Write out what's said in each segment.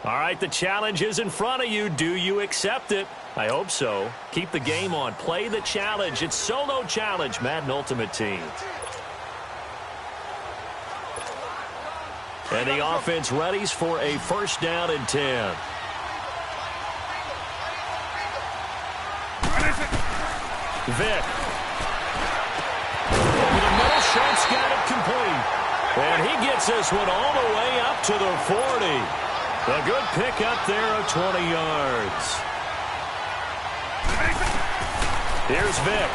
All right, the challenge is in front of you. Do you accept it? I hope so. Keep the game on. Play the challenge. It's solo challenge, Madden Ultimate Team. And the offense readies for a first down and 10. Vick. Over the middle, Schultz got it complete. And he gets this one all the way up to the 40. A good pick up there of 20 yards. Here's Vick.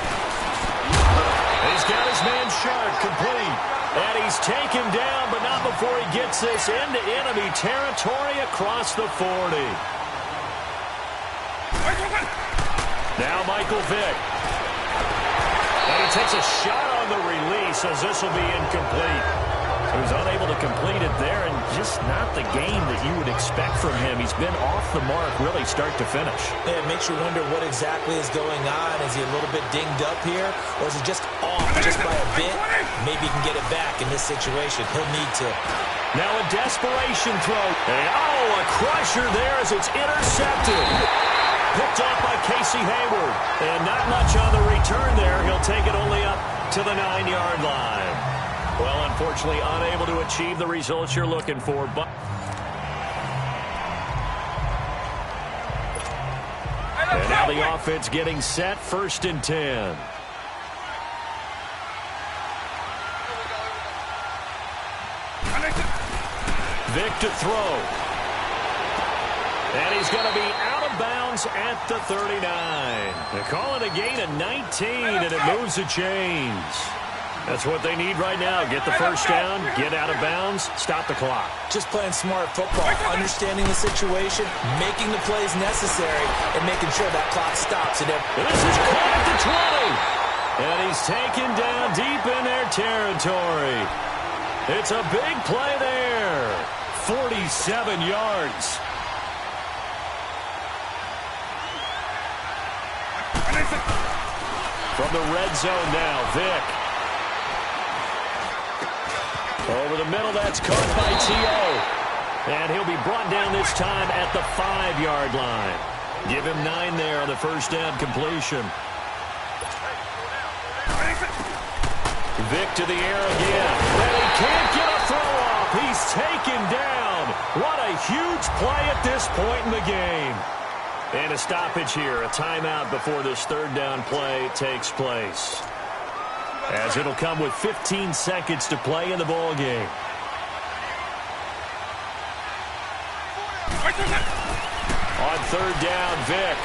He's got his man Sharp complete. And he's taken down, but not before he gets this into enemy territory across the 40. Now Michael Vick. And he takes a shot on the release as this will be incomplete. He was unable to complete it there, and just not the game that you would expect from him. He's been off the mark really start to finish. Yeah, it makes you wonder what exactly is going on. Is he a little bit dinged up here, or is he just off just by a bit? Maybe he can get it back in this situation. He'll need to. Now a desperation throw. And, a crusher there as it's intercepted. Picked off by Casey Hayward. And not much on the return there. He'll take it only up to the 9-yard line. Well, unfortunately, unable to achieve the results you're looking for. But and now the offense getting set, 1st and 10. Vick to throw. And he's going to be out of bounds at the 39. They call it a gain of 19, and it moves the chains. That's what they need right now. Get the first down, get out of bounds, stop the clock. Just playing smart football, understanding the situation, making the plays necessary, and making sure that clock stops. And this is caught at the 20. And he's taken down deep in their territory. It's a big play there. 47 yards. From the red zone now, Vick. Over the middle, that's caught by T.O. And he'll be brought down this time at the 5-yard line. Give him 9 there on the first down completion. Vick to the air again. And he can't get a throw off. He's taken down. What a huge play at this point in the game. And a stoppage here, a timeout before this third down play takes place. As it'll come with 15 seconds to play in the ball game. On third down, Vick.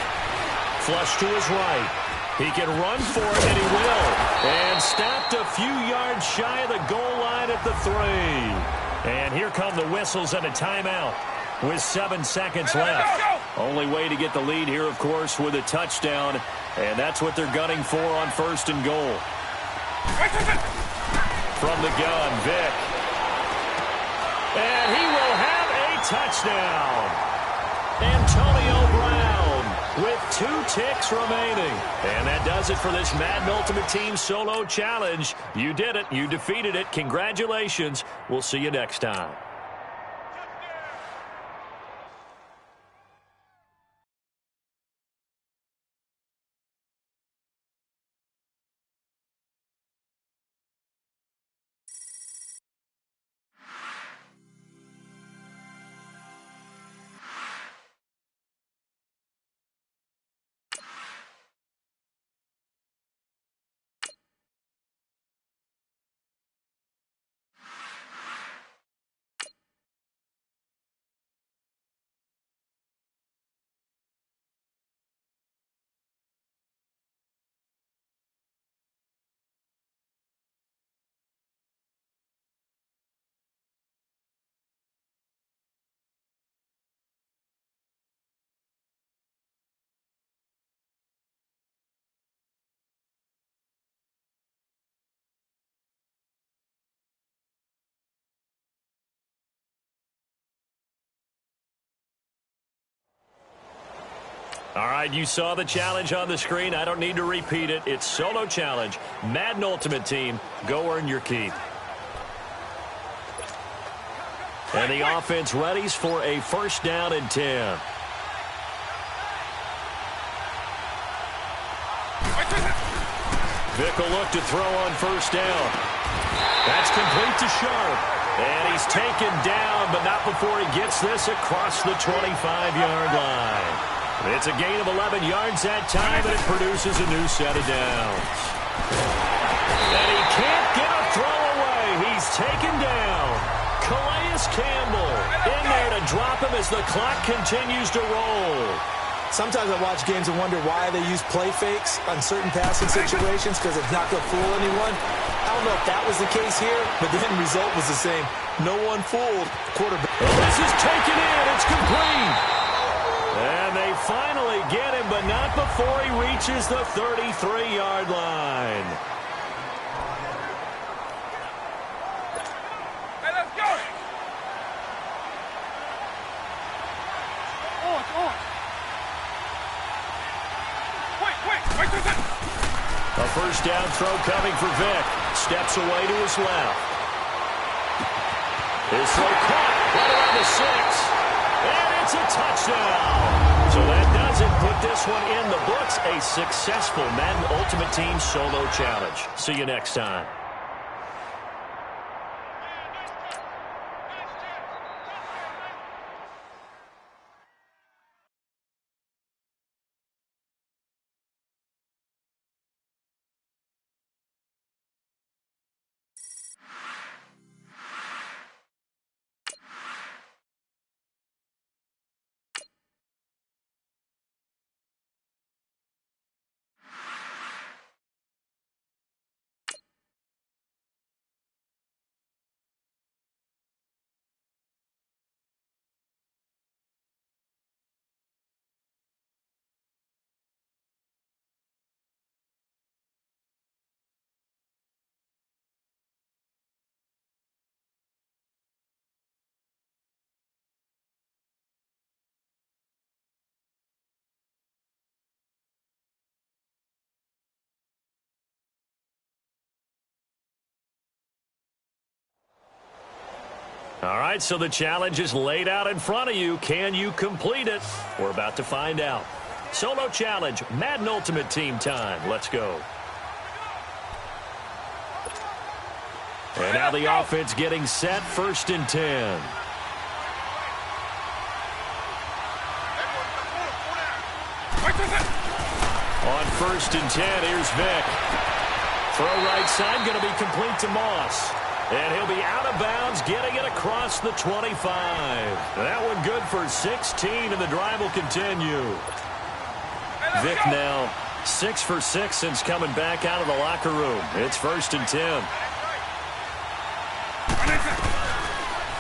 Flush to his right. He can run for it, and he will. And stopped a few yards shy of the goal line at the 3. And here come the whistles and a timeout with 7 seconds left. Only way to get the lead here, of course, with a touchdown. And that's what they're gunning for on 1st and goal. From the gun, Vick. And he will have a touchdown. Antonio Brown with 2 ticks remaining. And that does it for this Madden Ultimate Team Solo Challenge. You did it. You defeated it. Congratulations. We'll see you next time. All right, you saw the challenge on the screen. I don't need to repeat it. It's Solo Challenge. Madden Ultimate Team. Go earn your keep. And the offense readies for a first down and 10. Vick will look to throw on first down. That's complete to Sharp. And he's taken down, but not before he gets this across the 25-yard line. It's a gain of 11 yards that time, and it produces a new set of downs. And he can't get a throw away. He's taken down. Calais Campbell in there to drop him as the clock continues to roll. Sometimes I watch games and wonder why they use play fakes on certain passing situations, because it's not going to fool anyone. I don't know if that was the case here, but the end result was the same. No one fooled. Quarterback. Well, this is taken in. It's complete. And they finally get him, but not before he reaches the 33-yard line. Hey, let's go. On. Wait. A first down throw coming for Vick. Steps away to his left. His throw caught right around the 6. And it's a touchdown. So that does it. Put this one in the books. A successful Madden Ultimate Team solo challenge. See you next time. All right, so the challenge is laid out in front of you. Can you complete it? We're about to find out. Solo challenge, Madden Ultimate Team time. Let's go. And now the offense getting set, 1st and 10. On 1st and 10, here's Vick. Throw right side, going to be complete to Moss. And he'll be out of bounds, getting it across the 25. That one good for 16, and the drive will continue. Vick now 6 for 6 since coming back out of the locker room. It's 1st and 10.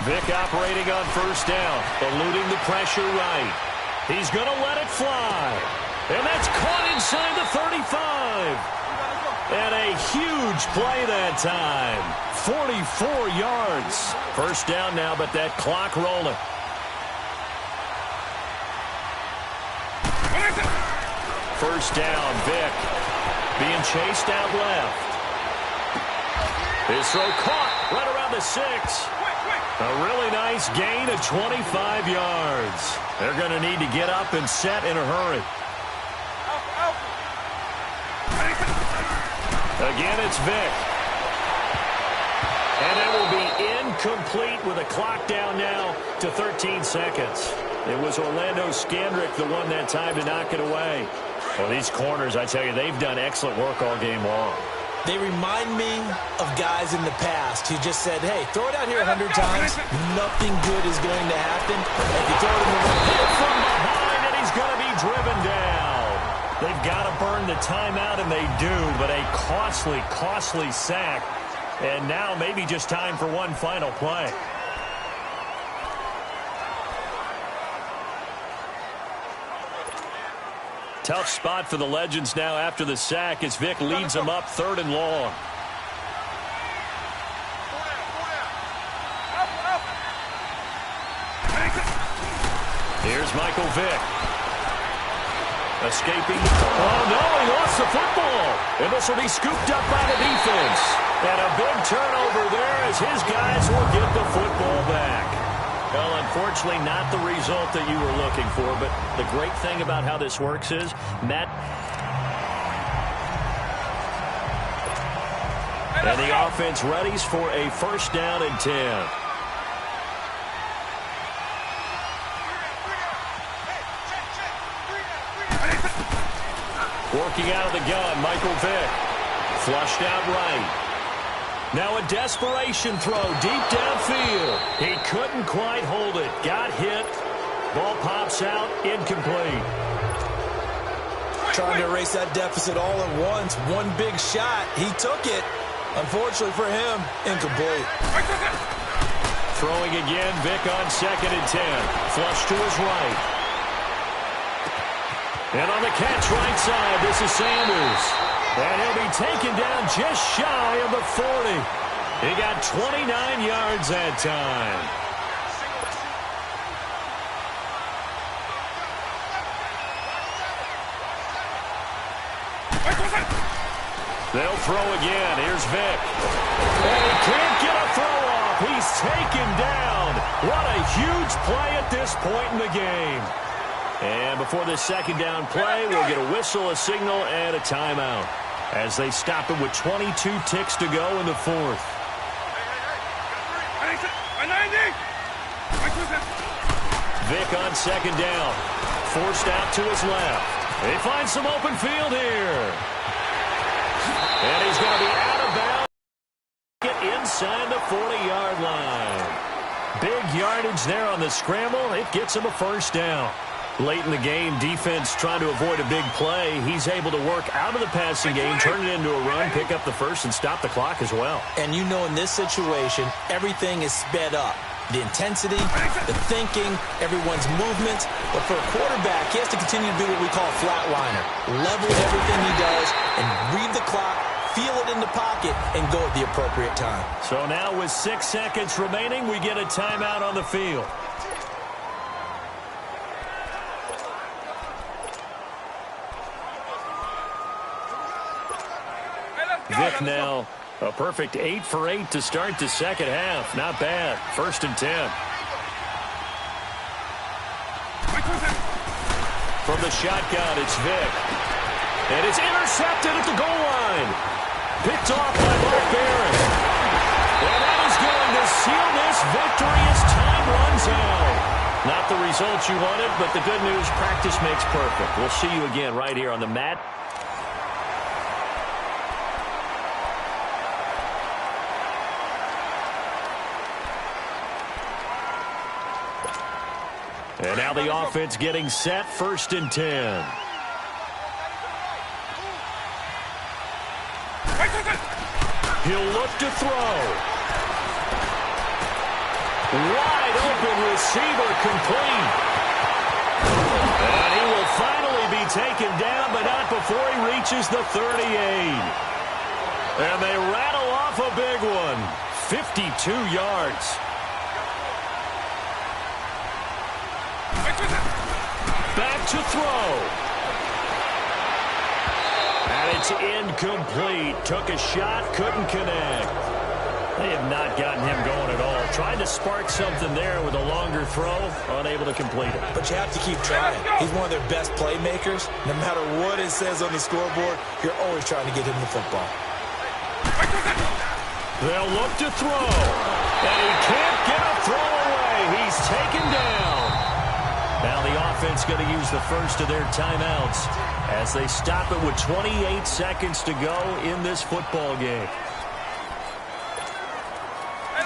Vick operating on 1st down, eluding the pressure right. He's going to let it fly. And that's caught inside the 35. And a huge play that time. 44 yards. 1st down now, but that clock rolling. First down, Vick. Being chased out left. His throw caught right around the 6. A really nice gain of 25 yards. They're going to need to get up and set in a hurry. Again, it's Vick. And it will be incomplete with a clock down now to 13 seconds. It was Orlando Scandrick the one that time to knock it away. Well, these corners, I tell you, they've done excellent work all game long. They remind me of guys in the past who just said, hey, throw it out here 100 times. Nothing good is going to happen. If you throw it in the right, hit from behind, and he's going to be driven down. They've got to burn the timeout, and they do, but a costly, costly sack. And now maybe just time for one final play. Tough spot for the Legends now after the sack as Vick leads them up 3rd and long. Here's Michael Vick. Escaping. Oh, no, he lost the football. And this will be scooped up by the defense. And a big turnover there as his guys will get the football back. Well, unfortunately, not the result that you were looking for, but the great thing about how this works is, Matt, and the offense readies for a 1st down and 10. Working out of the gun, Michael Vick. Flushed out right. Now a desperation throw deep downfield. He couldn't quite hold it. Got hit. Ball pops out. Incomplete. Trying to erase that deficit all at once. One big shot. He took it. Unfortunately for him, incomplete. Throwing again, Vick on 2nd and 10. Flush to his right. And on the catch right side, this is Sanders. And he'll be taken down just shy of the 40. He got 29 yards that time. They'll throw again. Here's Vick. And he can't get a throw off. He's taken down. What a huge play at this point in the game. And before this 2nd down play, we'll get a whistle, a signal, and a timeout as they stop it with 22 ticks to go in the 4th. Vick on 2nd down. Forced out to his left. They find some open field here. And he's going to be out of bounds. Get inside the 40-yard line. Big yardage there on the scramble. It gets him a 1st down. Late in the game, defense trying to avoid a big play. He's able to work out of the passing game, turn it into a run, pick up the 1st, and stop the clock as well. And you know in this situation, everything is sped up. The intensity, the thinking, everyone's movements. But for a quarterback, he has to continue to do what we call a flatliner. Level everything he does and read the clock, feel it in the pocket, and go at the appropriate time. So now with 6 seconds remaining, we get a timeout on the field. Vick now a perfect 8 for 8 to start the 2nd half. Not bad. 1st and 10. From the shotgun, it's Vick. And it's intercepted at the goal line. Picked off by Mark Barron. And that is going to seal this victory as time runs out. Not the results you wanted, but the good news, practice makes perfect. We'll see you again right here on the mat. And now the offense getting set, 1st and 10. He'll look to throw. Wide open receiver complete. And he will finally be taken down, but not before he reaches the 38. And they rattle off a big one. 52 yards. Back to throw. And it's incomplete. Took a shot, couldn't connect. They have not gotten him going at all. Tried to spark something there with a longer throw, unable to complete it. But you have to keep trying. He's one of their best playmakers. No matter what it says on the scoreboard, you're always trying to get him the football. They'll look to throw. And he can't get a throw away. He's taken down. Now the offense going to use the 1st of their timeouts as they stop it with 28 seconds to go in this football game.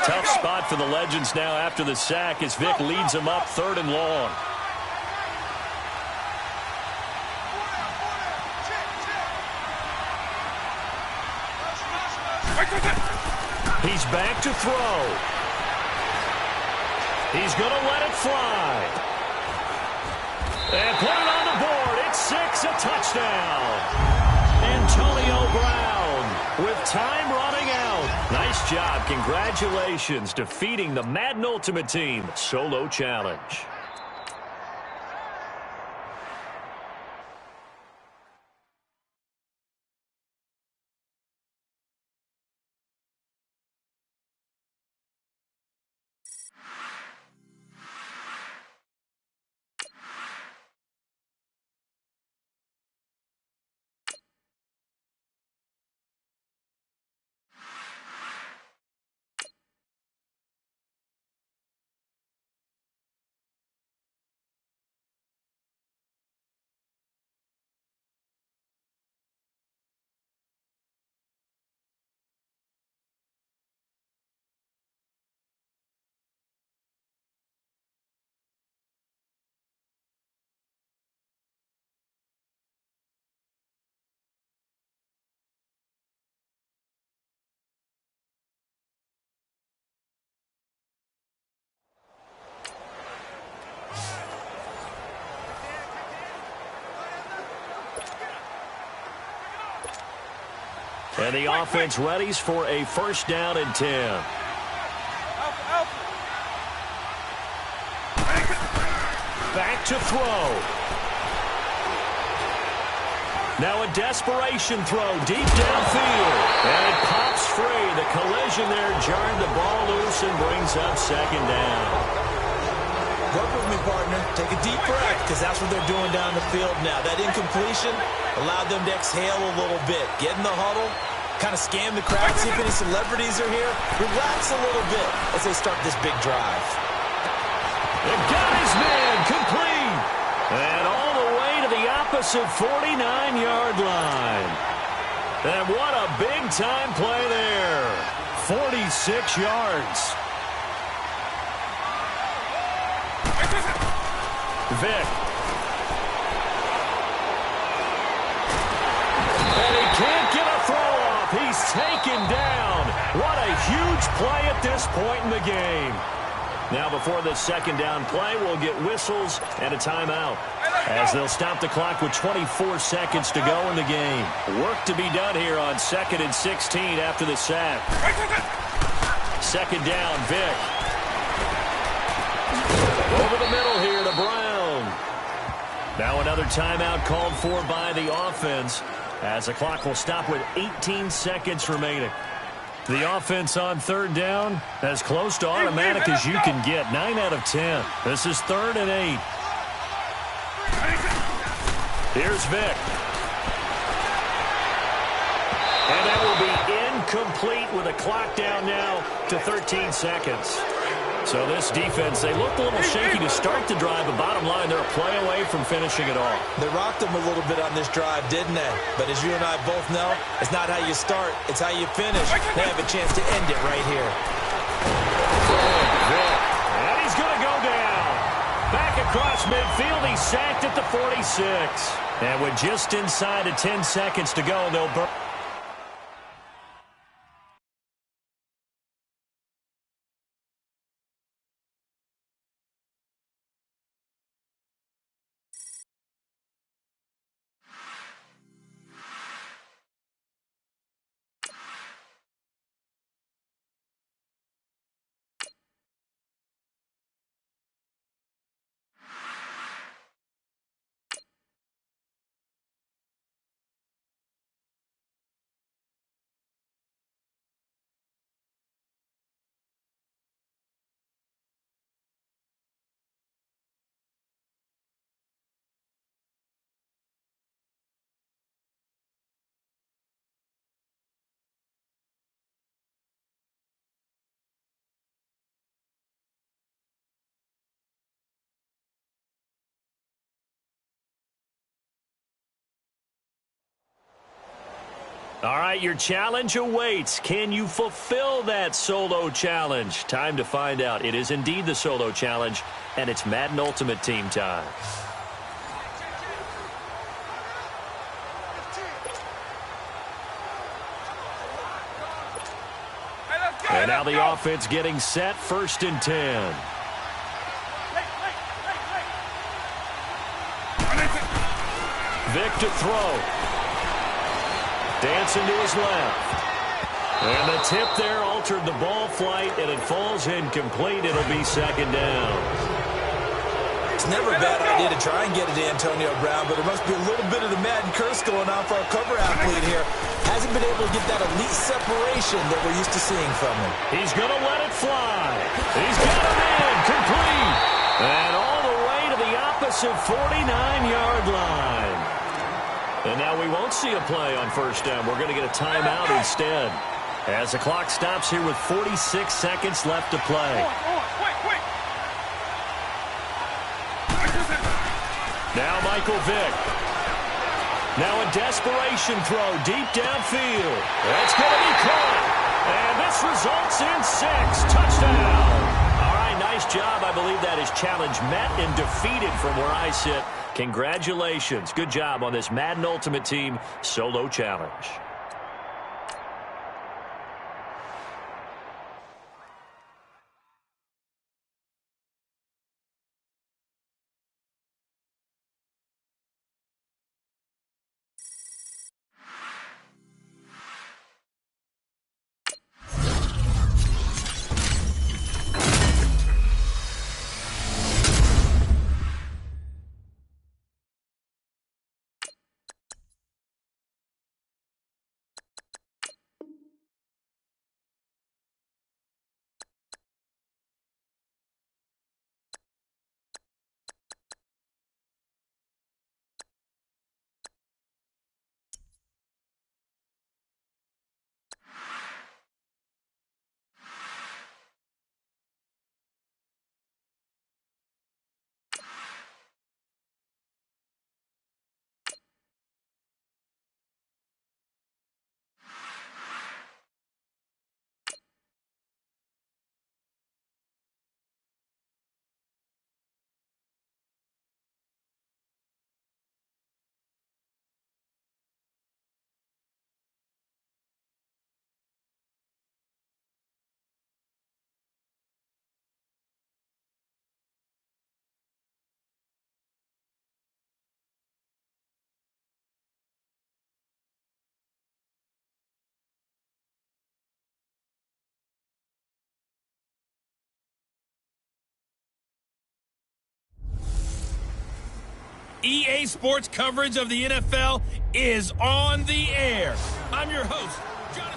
Tough spot for the Legends now after the sack as Vick leads them up 3rd and long. He's back to throw. He's going to let it fly. And put it on the board. It's 6, a touchdown. Antonio Brown with time running out. Nice job. Congratulations. Defeating the Madden Ultimate Team solo challenge. And the offense readies for a first down and 10. Back to throw. Now a desperation throw deep downfield. And it pops free. The collision there jarred the ball loose and brings up second down. Work with me, partner. Take a deep breath, because that's what they're doing down the field now. That incompletion allowed them to exhale a little bit. Get in the huddle, kind of scan the crowd, see if any celebrities are here. Relax a little bit as they start this big drive. It got his man complete. And all the way to the opposite 49-yard line. And what a big-time play there. 46 yards. Vic. And he can't get a throw off. He's taken down. What a huge play at this point in the game. Now before the second down play, we'll get whistles and a timeout, as they'll stop the clock with 24 seconds to go in the game. Work to be done here on 2nd and 16 after the sack. Second down, Vic. Over the middle here to Brown. Now another timeout called for by the offense, as the clock will stop with 18 seconds remaining. The offense on third down, as close to automatic as you can get. 9 out of 10. This is 3rd and 8. Here's Vic. And that will be incomplete with a clock down now to 13 seconds. So this defense, they looked a little shaky to start the drive, but bottom line, they're a play away from finishing it off. They rocked them a little bit on this drive, didn't they? But as you and I both know, it's not how you start, it's how you finish. They have a chance to end it right here. And he's going to go down. Back across midfield, he's sacked at the 46. And with just inside of 10 seconds to go, they'll burn. All right, your challenge awaits. Can you fulfill that solo challenge? Time to find out. It is indeed the solo challenge, and it's Madden Ultimate Team time. And now the offense getting set, 1st and 10. Vic to throw. Dancing to his left. And the tip there altered the ball flight, and it falls incomplete. It'll be 2nd down. It's never a bad idea to try and get it to Antonio Brown, but there must be a little bit of the Madden curse going on for our cover athlete here. Hasn't been able to get that elite separation that we're used to seeing from him. He's going to let it fly. He's got him in, complete. And all the way to the opposite 49-yard line. And now we won't see a play on 1st down. We're going to get a timeout instead, as the clock stops here with 46 seconds left to play. Now Michael Vick. Now a desperation throw deep downfield. That's going to be caught. And this results in 6. Touchdown. All right, nice job. I believe that is challenge met and defeated from where I sit. Congratulations. Good job on this Madden Ultimate Team solo challenge. EA Sports coverage of the NFL is on the air. I'm your host, Jonathan.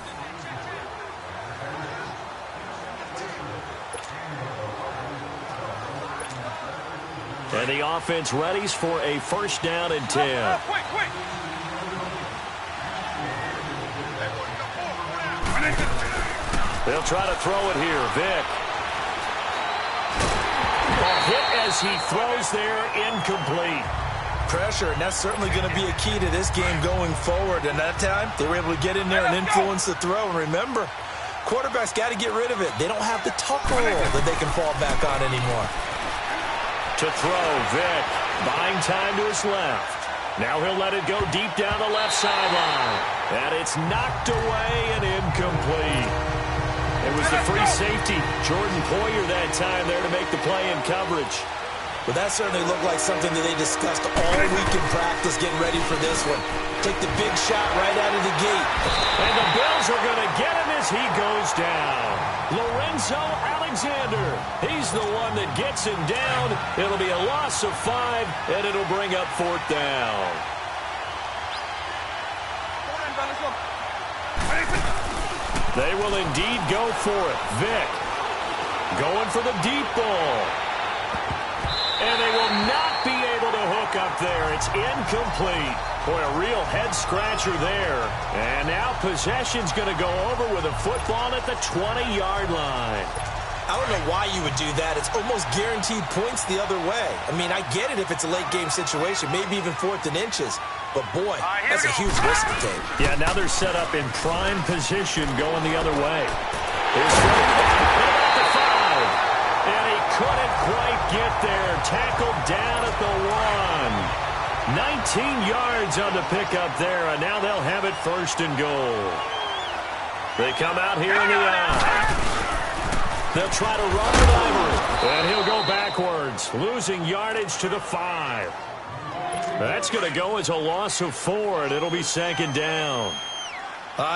And the offense readies for a first down and 10. They'll try to throw it here. Vic. A hit as he throws there, incomplete. Pressure, and that's certainly going to be a key to this game going forward. And that time, they were able to get in there and influence the throw. And remember, quarterbacks got to get rid of it. They don't have the tuck roll that they can fall back on anymore. To throw, Vic. Buying time to his left. Now he'll let it go deep down the left sideline. And it's knocked away and incomplete. It was the free safety, Jordan Poyer, that time there to make the play in coverage. But that certainly looked like something that they discussed all week in practice getting ready for this one. Take the big shot right out of the gate. And the Bills are going to get him as he goes down. Lorenzo Alexander. He's the one that gets him down. It'll be a loss of 5, and it'll bring up 4th down. They will indeed go for it. Vic going for the deep ball. And they will not be able to hook up there. It's incomplete. Boy, a real head-scratcher there. And now possession's going to go over with a football at the 20-yard line. I don't know why you would do that. It's almost guaranteed points the other way. I mean, I get it if it's a late-game situation, maybe even 4th and inches. But, boy, that's a huge risk to take. Yeah, now they're set up in prime position going the other way. Here's at the 5. And he couldn't quite get there. Tackled down at the 1. 19 yards on the pickup there, and now they'll have it 1st and goal. They come out here in the out. They'll try to run with Ivory, and he'll go backwards, losing yardage to the 5. That's going to go as a loss of 4, and it'll be 2nd down.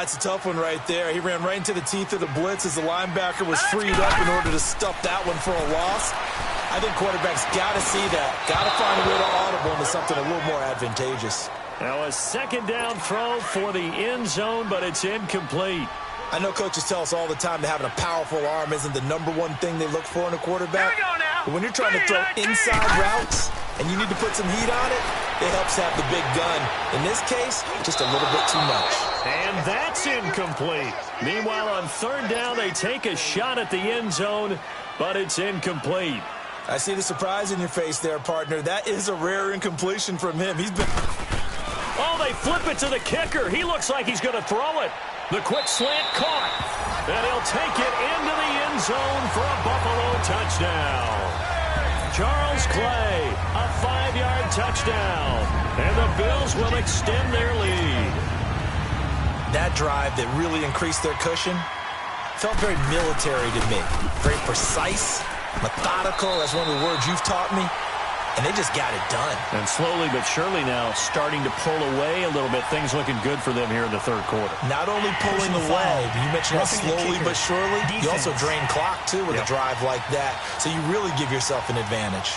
It's a tough one right there. He ran right into the teeth of the blitz as the linebacker was freed up in order to stuff that one for a loss. I think quarterbacks got to see that. Got to find a way to audible into something a little more advantageous. Now a 2nd down throw for the end zone, but it's incomplete. I know coaches tell us all the time that having a powerful arm isn't the #1 thing they look for in a quarterback. But when you're trying to throw inside routes and you need to put some heat on it, it helps have the big gun. In this case, just a little bit too much. And that's incomplete. Meanwhile, on 3rd down, they take a shot at the end zone, but it's incomplete. I see the surprise in your face there, partner. That is a rare incompletion from him. He's been... Oh, they flip it to the kicker. He looks like he's going to throw it. The quick slant caught. And he'll take it into the end zone for a Buffalo touchdown. Charles Clay, a 5-yard touchdown. And the Bills will extend their lead. That drive that really increased their cushion felt very military to me. Very precise, methodical. That's one of the words you've taught me. And they just got it done. And slowly but surely now starting to pull away a little bit. Things looking good for them here in the 3rd quarter. Not only pulling away, but you mentioned how slowly but surely, you also drain clock, too, with a drive like that. So you really give yourself an advantage.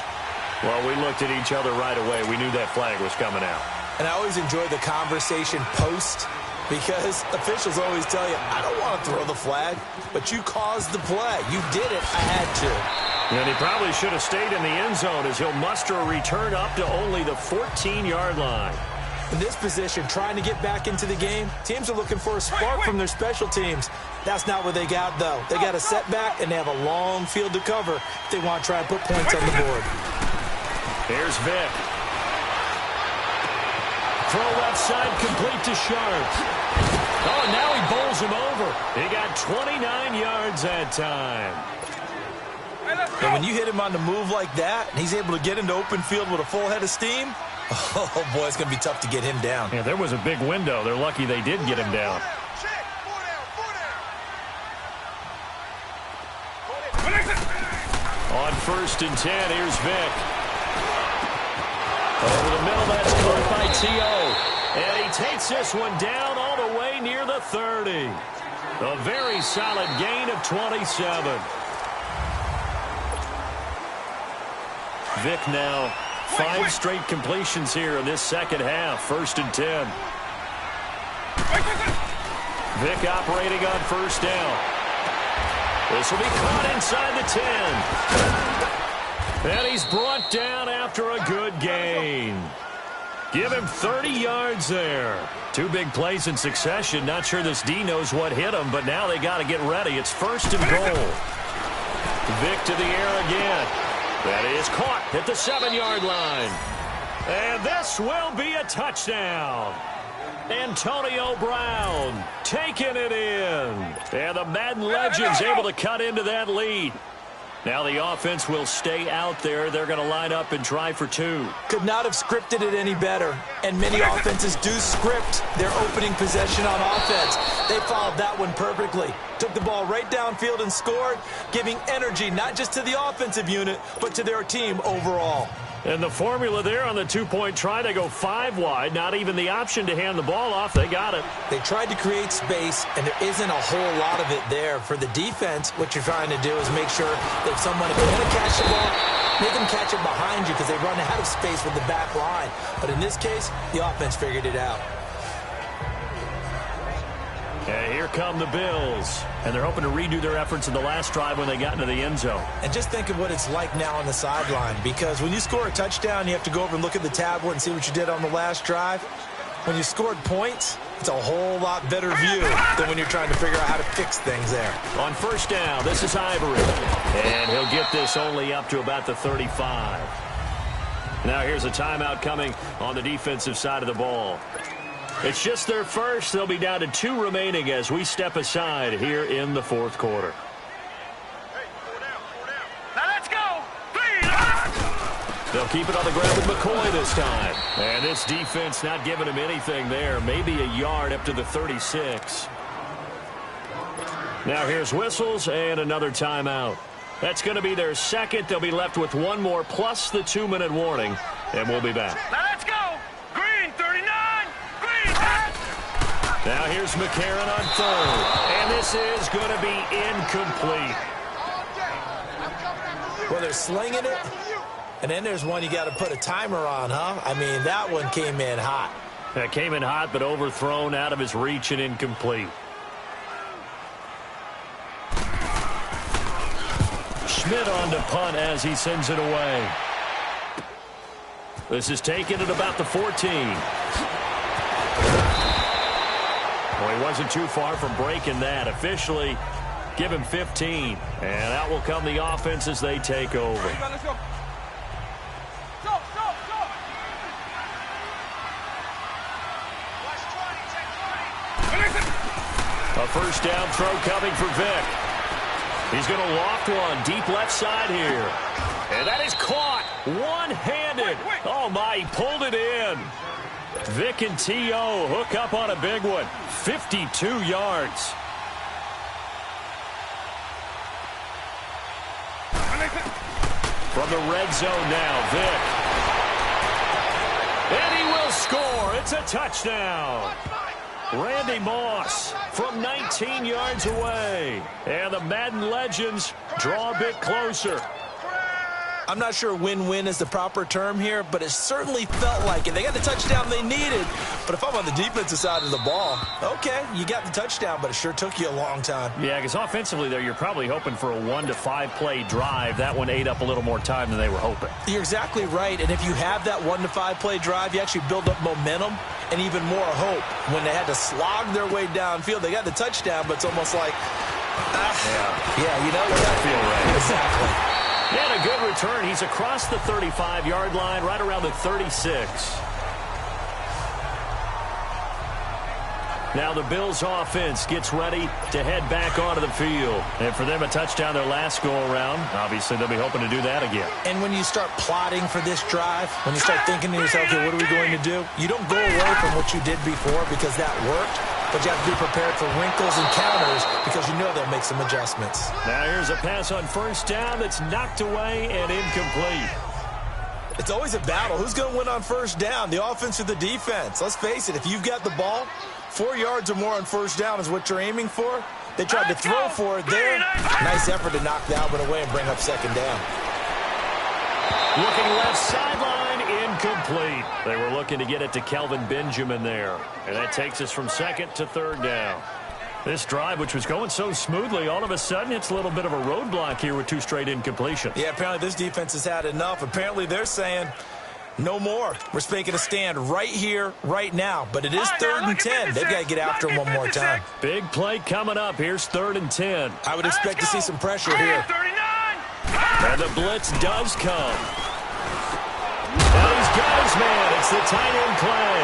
Well, we looked at each other right away. We knew that flag was coming out. And I always enjoy the conversation post, because officials always tell you, I don't want to throw the flag, but you caused the play. You did it. I had to. And he probably should have stayed in the end zone as he'll muster a return up to only the 14-yard line. In this position, trying to get back into the game, teams are looking for a spark from their special teams. That's not what they got, though. They got a setback, and they have a long field to cover if they want to try and put points on the board. Here's Vic. Throw left side complete to Sharp. Oh, and now he bowls him over. He got 29 yards that time. And when you hit him on the move like that, and he's able to get into open field with a full head of steam, oh, boy, it's going to be tough to get him down. Yeah, there was a big window. They're lucky they did get him down. On 1st and 10, here's Vic. Over the middle, that's caught by T.O. And he takes this one down all the way near the 30. A very solid gain of 27. Vic now 5 straight completions here in this second half. 1st and 10. Vic operating on 1st down. This will be caught inside the 10. And he's brought down after a good gain. Give him 30 yards there. 2 big plays in succession. Not sure this D knows what hit him, but now they got to get ready. It's 1st and goal. Vic to the air again. That is caught at the 7-yard line. And this will be a touchdown. Antonio Brown taking it in. And the Madden Legends able to cut into that lead. Now the offense will stay out there. They're going to line up and try for 2. Could not have scripted it any better. And many offenses do script their opening possession on offense. They followed that one perfectly. Took the ball right downfield and scored, giving energy not just to the offensive unit, but to their team overall. And the formula there on the 2-point try, they go 5 wide. Not even the option to hand the ball off. They got it. They tried to create space, and there isn't a whole lot of it there. For the defense, what you're trying to do is make sure that if someone, if you're going to catch the ball, make them catch it behind you because they run out of space with the back line. But in this case, the offense figured it out. And here come the Bills. And they're hoping to redo their efforts in the last drive when they got into the end zone. And just think of what it's like now on the sideline, because when you score a touchdown, you have to go over and look at the tablet and see what you did on the last drive. When you scored points, it's a whole lot better view than when you're trying to figure out how to fix things there. On 1st down, this is Ivory. And he'll get this only up to about the 35. Now here's a timeout coming on the defensive side of the ball. It's just their first. They'll be down to 2 remaining as we step aside here in the 4th quarter. Now let's go. They'll keep it on the ground with McCoy this time. And this defense not giving him anything there. Maybe a yard up to the 36. Now here's whistles and another timeout. That's going to be their second. They'll be left with 1 more plus the 2-minute warning. And we'll be back. Now let's go. Green 39. Now here's McCarron on 3rd. And this is going to be incomplete. Well, they're slinging it. And then there's one you got to put a timer on, huh? I mean, that one came in hot. That came in hot, but overthrown out of his reach and incomplete. Schmidt on to punt as he sends it away. This is taken at about the 14. Well, he wasn't too far from breaking that. Officially, give him 15. And out will come the offense as they take over. Let's go. Go. A 1st down throw coming for Vic. He's going to loft one deep left side here. And that is caught one-handed. Oh, my, he pulled it in. Vic and T.O. hook up on a big one. 52 yards. From the red zone now, Vic. And he will score. It's a touchdown. Randy Moss from 19 yards away. And the Madden Legends draw a bit closer. I'm not sure win-win is the proper term here, but it certainly felt like it. They got the touchdown they needed, but if I'm on the defensive side of the ball, okay, you got the touchdown, but it sure took you a long time. Yeah, because offensively there, you're probably hoping for a 1 to 5 play drive. That one ate up a little more time than they were hoping. You're exactly right, and if you have that 1 to 5 play drive, you actually build up momentum and even more hope. When they had to slog their way downfield, they got the touchdown, but it's almost like, yeah, you know, doesn't feel right. Exactly. And a good return. He's across the 35-yard line, right around the 36. Now the Bills offense gets ready to head back onto the field. And for them, a touchdown their last go-around. Obviously, they'll be hoping to do that again. And when you start plotting for this drive, when you start thinking to yourself, okay, what are we going to do? You don't go away from what you did before because that worked, but you have to be prepared for wrinkles and counters because you know they'll make some adjustments. Now here's a pass on 1st down that's knocked away and incomplete. It's always a battle. Who's going to win on 1st down, the offense or the defense? Let's face it, if you've got the ball, 4 yards or more on 1st down is what you're aiming for. They tried to throw for it there. Nice effort to knock the Albert away and bring up 2nd down. Looking left sideline incomplete. They were looking to get it to Kelvin Benjamin there. And that takes us from second to third down. This drive, which was going so smoothly, all of a sudden it's a little bit of a roadblock here with 2 straight incompletions. Yeah, apparently this defense has had enough. Apparently they're saying no more. We're making a stand right here, right now. But it is 3rd and 10. They've got to get after him one more time. Big play coming up. Here's 3rd and 10. I would expect to see some pressure here. 39. And the blitz does come. And he's got his man. It's the tight end play.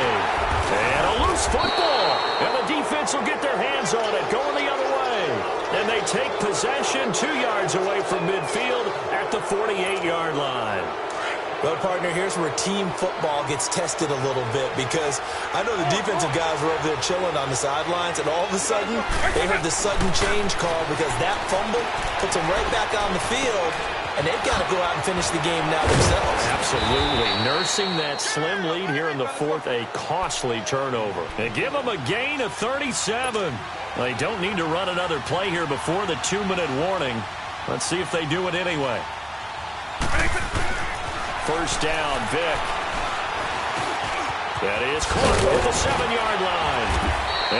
And a loose football. And the defense will get their hands on it, going the other way. And they take possession 2 yards away from midfield at the 48-yard line. Well, partner, here's where team football gets tested a little bit, because I know the defensive guys were over there chilling on the sidelines, and all of a sudden they heard the sudden change call because that fumble puts them right back on the field, and they've got to go out and finish the game now themselves. Absolutely. Nursing that slim lead here in the 4th, a costly turnover. And give them a gain of 37. They don't need to run another play here before the 2-minute warning. Let's see if they do it anyway. First down, Vic. That is caught at the 7-yard line.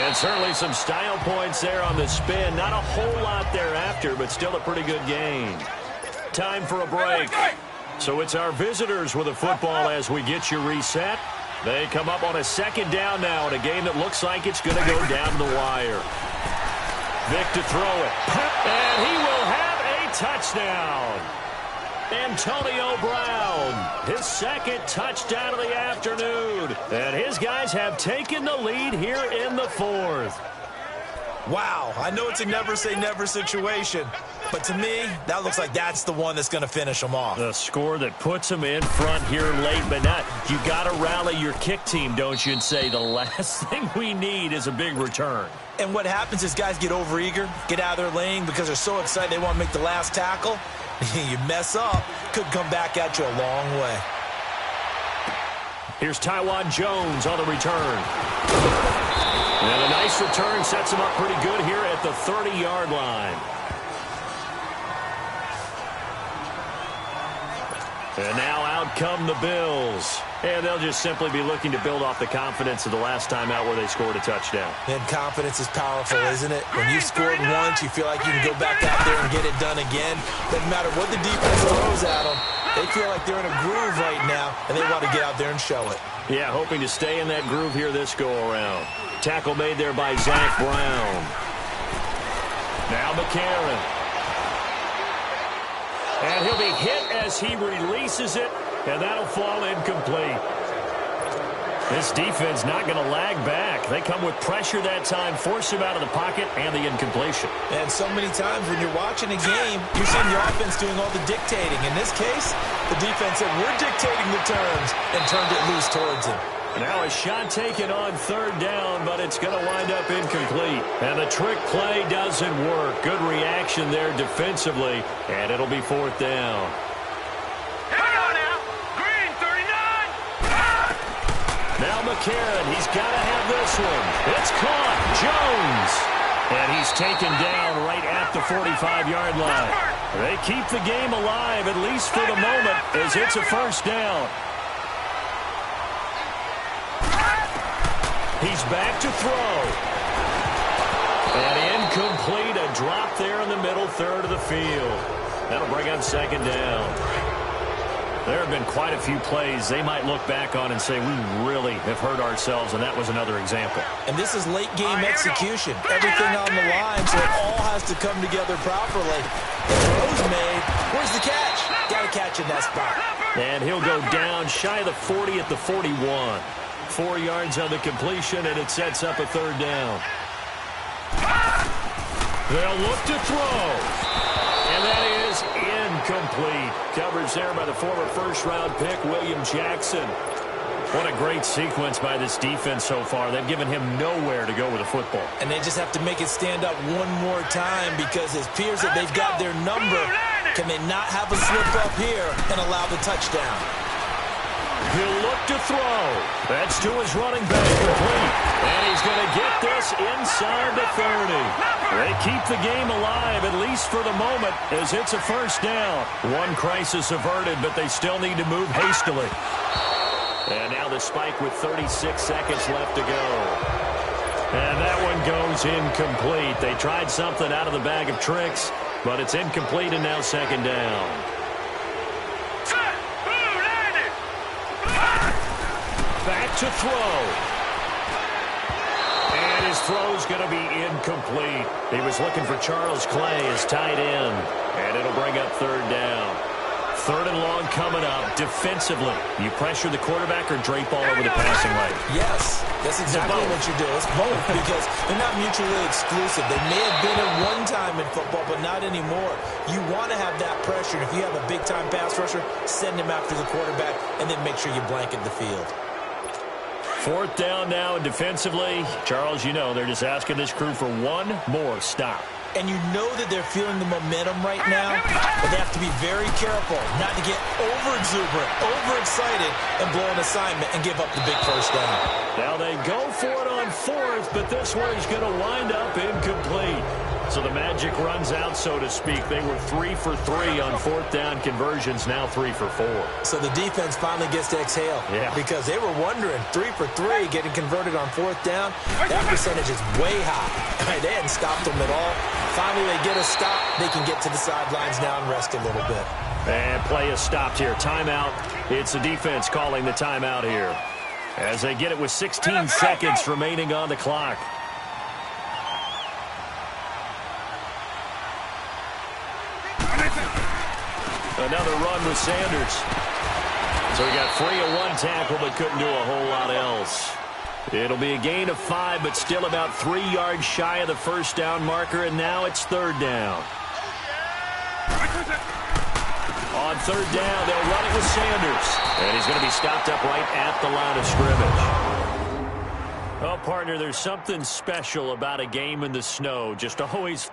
And certainly some style points there on the spin. Not a whole lot thereafter, but still a pretty good gain. Time for a break. So it's our visitors with a football as we get you reset. They come up on a 2nd down now in a game that looks like it's going to go down the wire. Vic to throw it. And he will have a touchdown. Antonio Brown, his 2nd touchdown of the afternoon. And his guys have taken the lead here in the 4th. Wow, I know it's a never-say-never situation, but to me, that looks like that's the one that's going to finish them off. The score that puts them in front here late, but not. You got to rally your kick team, don't you, and say the last thing we need is a big return. And what happens is guys get overeager, get out of their lane because they're so excited they want to make the last tackle. You mess up, could come back at you a long way. Here's Tywan Jones on the return. And a nice return sets him up pretty good here at the 30-yard line. And now out come the Bills. And they'll just simply be looking to build off the confidence of the last time out where they scored a touchdown. And confidence is powerful, isn't it? When you've scored once, you feel like you can go back out there and get it done again. Doesn't matter what the defense throws at them. They feel like they're in a groove right now, and they want to get out there and show it. Yeah, hoping to stay in that groove here this go-around. Tackle made there by Zach Brown. Now McCarron. And he'll be hit as he releases it, and that'll fall incomplete. This defense not going to lag back. They come with pressure that time, force him out of the pocket, and the incompletion. And so many times when you're watching a game, you're seeing the offense doing all the dictating. In this case, the defense said, we're dictating the terms, and turned it loose towards him. Now a shot taken on 3rd down, but it's going to wind up incomplete. And the trick play doesn't work. Good reaction there defensively, and it'll be 4th down. Hang on now. Green, 39. Now McCarron, he's got to have this one. It's caught. Jones. And he's taken down right at the 45-yard line. They keep the game alive, at least for the moment, as it's a 1st down. He's back to throw. And incomplete, a drop there in the middle 3rd of the field. That'll bring up 2nd down. There have been quite a few plays they might look back on and say, we really have hurt ourselves, and that was another example. And this is late game execution. Everything on the line, so it all has to come together properly. The throw's made. Where's the catch? Got to catch in that spot. And he'll go down shy of the 40 at the 41. 4 yards on the completion, and it sets up a 3rd down. They'll look to throw. And that is incomplete. Coverage there by the former 1st-round pick, William Jackson. What a great sequence by this defense so far. They've given him nowhere to go with the football. And they just have to make it stand up one more time because it appears that they've got their number. Can they not have a slip up here and allow the touchdown? He'll look to throw. That's to his running back, complete. And he's going to get this inside the 30. They keep the game alive, at least for the moment, as it's a 1st down. One crisis averted, but they still need to move hastily. And now the spike with 36 seconds left to go. And that one goes incomplete. They tried something out of the bag of tricks, but it's incomplete and now second down. Back to throw. And his throw's going to be incomplete. He was looking for Charles Clay as tight end. And it'll bring up third down. Third and long coming up. Defensively, you pressure the quarterback or drape all over the passing lane? Yes, that's exactly what you do. It's both because they're not mutually exclusive. They may have been at one time in football, but not anymore. You want to have that pressure. If you have a big-time pass rusher, send him after the quarterback, and then make sure you blanket the field. Fourth down now, and defensively, Charles, you know, they're just asking this crew for one more stop. And you know that they're feeling the momentum right now, but they have to be very careful not to get over-exuberant, over-excited, and blow an assignment and give up the big first down. Now they go for it on fourth, but this one is going to wind up incomplete. So the magic runs out, so to speak. They were 3 for 3 on fourth down conversions, now 3 for 4. So the defense finally gets to exhale. Yeah. Because they were wondering, 3 for 3 getting converted on fourth down, that percentage is way high. They hadn't stopped them at all. Finally, they get a stop. They can get to the sidelines now and rest a little bit. And play is stopped here. Timeout. It's the defense calling the timeout here as they get it with 16 seconds remaining on the clock. Another run with Sanders. So he got free of one tackle but couldn't do a whole lot else. It'll be a gain of 5, but still about 3 yards shy of the first down marker, and now it's third down. On third down, they'll run it with Sanders. And he's going to be stopped up right at the line of scrimmage. Oh, partner, there's something special about a game in the snow. Just always...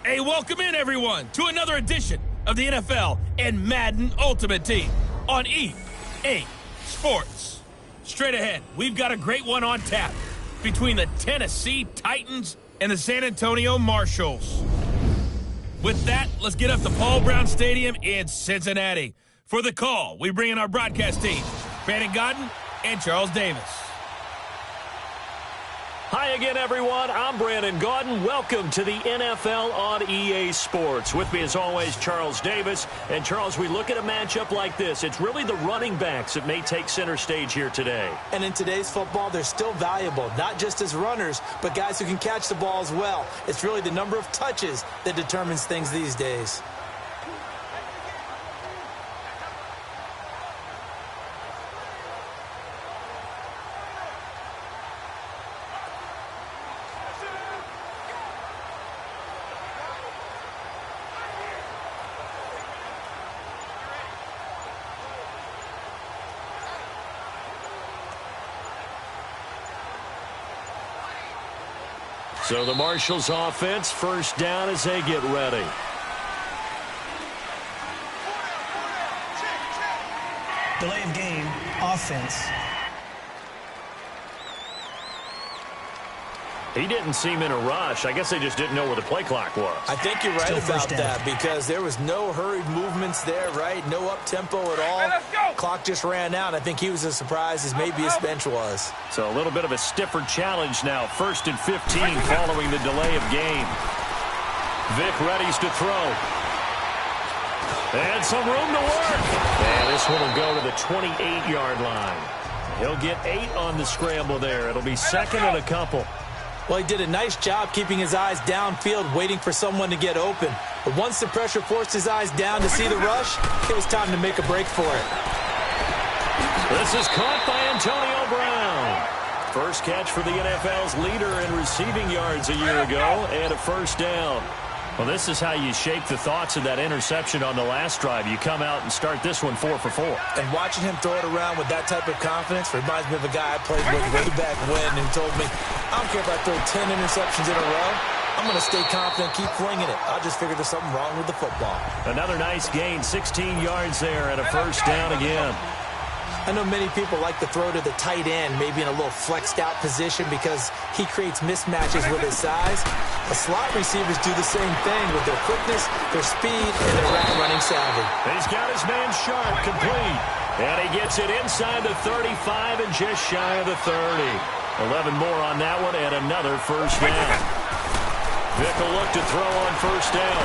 Hey, welcome in, everyone, to another edition of the NFL and Madden Ultimate Team on EA Sports. Straight ahead, we've got a great one on tap between the Tennessee Titans and the San Antonio Marshalls. With that, let's get up to Paul Brown Stadium in Cincinnati. For the call, we bring in our broadcast team, Brandon Godden and Charles Davis. Hi again, everyone. I'm Brandon Gaudin. Welcome to the NFL on EA Sports. With me, as always, Charles Davis. And, Charles, we look at a matchup like this. It's really the running backs that may take center stage here today. And in today's football, they're still valuable, not just as runners, but guys who can catch the ball as well. It's really the number of touches that determines things these days. So the Marshals offense, first down as they get ready. Delay of game, offense. He didn't seem in a rush. I guess they just didn't know where the play clock was. I think you're right Still about first down. that because there was no hurried movements there, right? No up-tempo at all. Hey, let's go. Clock just ran out. I think he was as surprised as maybe his bench was. So a little bit of a stiffer challenge now. 1st and 15 following the delay of game. Vic readies to throw. And some room to work. And this one will go to the 28-yard line. He'll get 8 on the scramble there. It'll be second and a couple. Well, he did a nice job keeping his eyes downfield, waiting for someone to get open. But once the pressure forced his eyes down to see the rush, it was time to make a break for it. This is caught by Antonio Brown. First catch for the NFL's leader in receiving yards a year ago, and a first down. Well, this is how you shake the thoughts of that interception on the last drive. You come out and start this one 4 for 4. And watching him throw it around with that type of confidence reminds me of a guy I played with way back when who told me, I don't care if I throw 10 interceptions in a row. I'm going to stay confident, keep flinging it. I just figured there's something wrong with the football. Another nice gain, 16 yards there, and a first down again. I know many people like to throw to the tight end, maybe in a little flexed out position because he creates mismatches with his size. The slot receivers do the same thing with their quickness, their speed, and their route running savvy. He's got his man sharp, complete. And he gets it inside the 35 and just shy of the 30. 11 more on that one and another first down. Vick will look to throw on first down.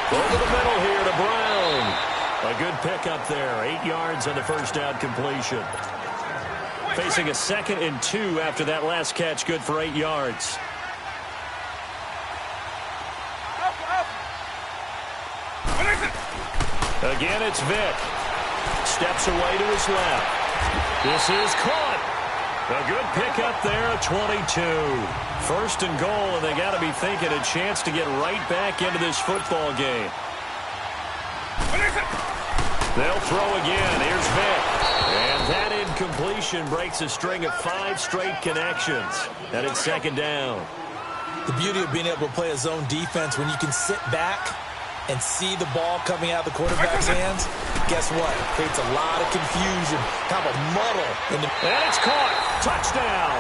Over the middle here to Brown. A good pickup there. 8 yards on the first down completion. Facing a 2nd and 2 after that last catch. Good for 8 yards. Again, it's Vick. Steps away to his left. This is caught. A good pickup there at 22. First and goal, and they got to be thinking a chance to get right back into this football game. They'll throw again. Here's Vick. And that incompletion breaks a string of 5 straight connections. And it's second down. The beauty of being able to play a zone defense when you can sit back and see the ball coming out of the quarterback's hands, guess what? It creates a lot of confusion, kind of a muddle. And it's caught. Touchdown.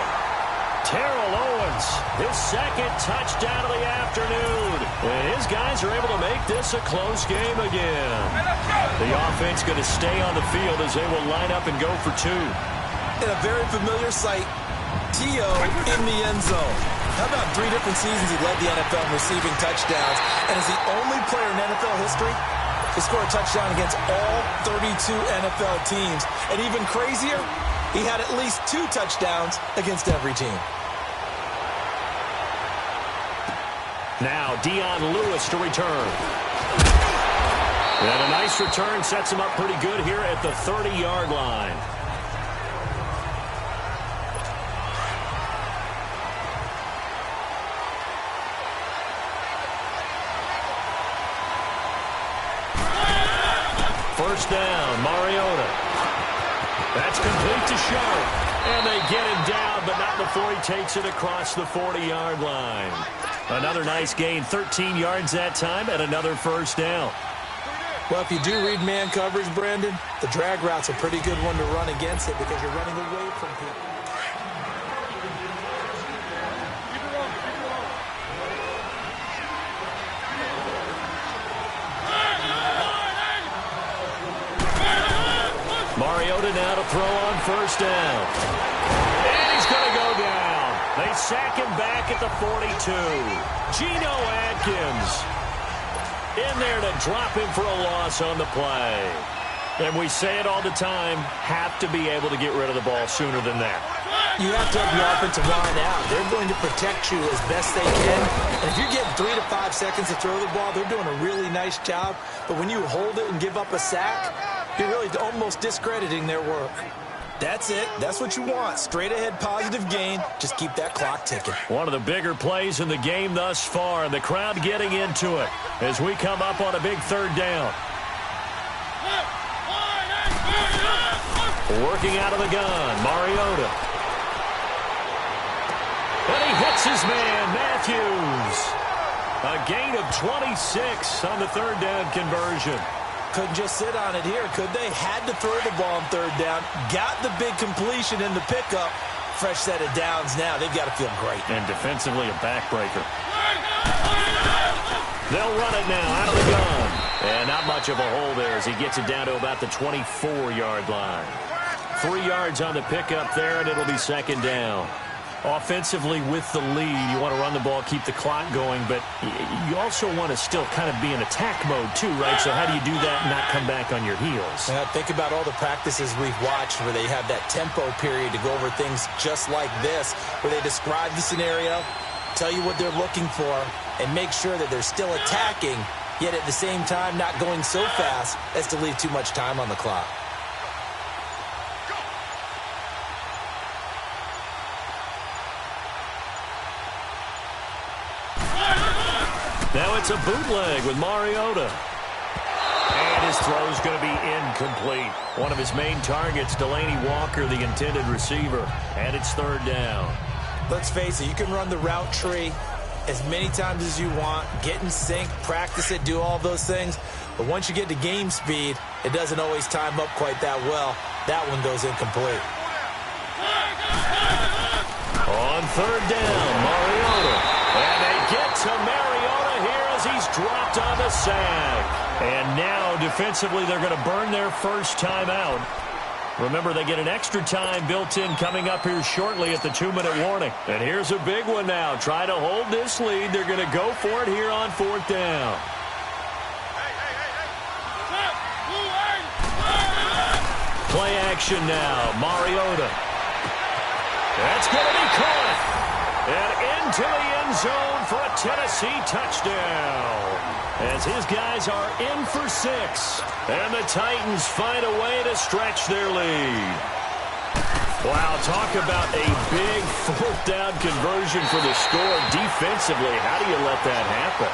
Terrell Owens, his 2nd touchdown of the afternoon. And his guys are able to make this a close game again. The offense going to stay on the field as they will line up and go for 2. In a very familiar sight, T.O. in the end zone. How about 3 different seasons he led the NFL in receiving touchdowns, and is the only player in NFL history to score a touchdown against all 32 NFL teams. And even crazier, he had at least 2 touchdowns against every team. Now Dion Lewis to return. And a nice return sets him up pretty good here at the 30-yard line. First down, Mariota. That's complete to Sharp. And they get him down, but not before he takes it across the 40-yard line. Another nice gain, 13 yards that time, and another first down. Well, if you do read man coverage, Brandon, the drag route's a pretty good one to run against it because you're running away from people. Mariota now to throw on first down. And he's going to go down. They sack him back at the 42. Geno Atkins in there to drop him for a loss on the play. And we say it all the time, have to be able to get rid of the ball sooner than that. You have to have your offensive line out. They're going to protect you as best they can. And if you're getting 3 to 5 seconds to throw the ball, they're doing a really nice job. But when you hold it and give up a sack, you're really almost discrediting their work. That's it. That's what you want. Straight ahead positive gain. Just keep that clock ticking. One of the bigger plays in the game thus far, and the crowd getting into it as we come up on a big third down. Working out of the gun, Mariota. And he hits his man, Matthews. A gain of 26 on the third down conversion. Couldn't just sit on it here, could they? Had to throw the ball on third down. Got the big completion in the pickup. Fresh set of downs now. They've got to feel great. And defensively a backbreaker. They'll run it now out of the gun. And not much of a hole there as he gets it down to about the 24-yard line. 3 yards on the pickup there, and it'll be second down. Offensively with the lead, you want to run the ball, keep the clock going, but you also want to still kind of be in attack mode too, right? So how do you do that and not come back on your heels? Think about all the practices we've watched where they have that tempo period to go over things just like this, where they describe the scenario, tell you what they're looking for, and make sure that they're still attacking, yet at the same time not going so fast as to leave too much time on the clock. Now it's a bootleg with Mariota. And his throw is going to be incomplete. One of his main targets, Delaney Walker, the intended receiver. And it's third down. Let's face it, you can run the route tree as many times as you want, get in sync, practice it, do all those things. But once you get to game speed, it doesn't always time up quite that well. That one goes incomplete. On third down, Mariota. And they get to Mariota here as he's dropped on the sag. And now, defensively, they're going to burn their first time out. Remember, they get an extra time built in coming up here shortly at the 2-minute warning. And here's a big one now. Try to hold this lead. They're going to go for it here on fourth down. Play action now. Mariota. That's going to be caught. And into the end zone for a Tennessee touchdown. As his guys are in for 6. And the Titans find a way to stretch their lead. Wow, talk about a big fourth down conversion for the score. Defensively, how do you let that happen?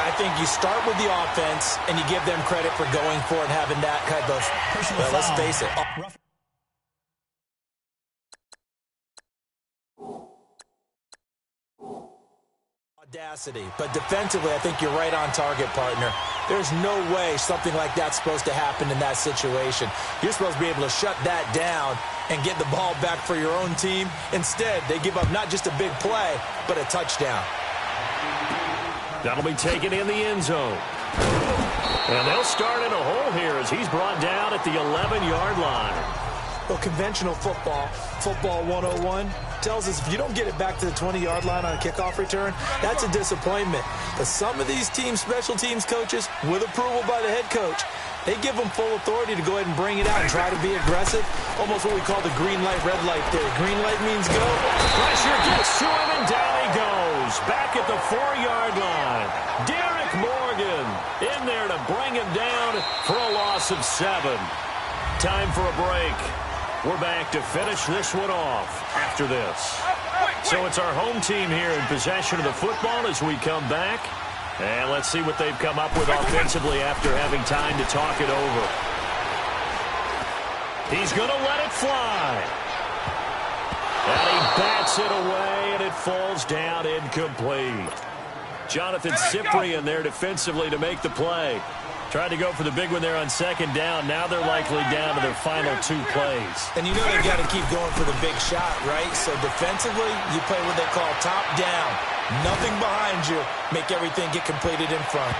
I think you start with the offense, and you give them credit for going for it and having that kind of, well, let's face it. Audacity. But defensively, I think you're right on target, partner. There's no way something like that's supposed to happen in that situation. You're supposed to be able to shut that down and get the ball back for your own team. Instead, they give up not just a big play, but a touchdown. That'll be taken in the end zone. And they'll start in a hole here as he's brought down at the 11-yard line. Well, conventional football 101, tells us if you don't get it back to the 20-yard line on a kickoff return, that's a disappointment. But some of these teams, special teams coaches, with approval by the head coach, they give them full authority to go ahead and bring it out and try to be aggressive. Almost what we call the green light, red light theory. Green light means go. Pressure gets to him, and down he goes. Back at the 4-yard line. Derek Morgan in there to bring him down for a loss of 7. Time for a break. We're back to finish this one off after this. So it's our home team here in possession of the football as we come back. And let's see what they've come up with offensively after having time to talk it over. He's going to let it fly. And he bats it away, and it falls down incomplete. Jonathan Cyprien there defensively to make the play. Tried to go for the big one there on second down. Now they're likely down to their final 2 plays. And you know they've got to keep going for the big shot, right? So defensively, you play what they call top down. Nothing behind you. Make everything get completed in front.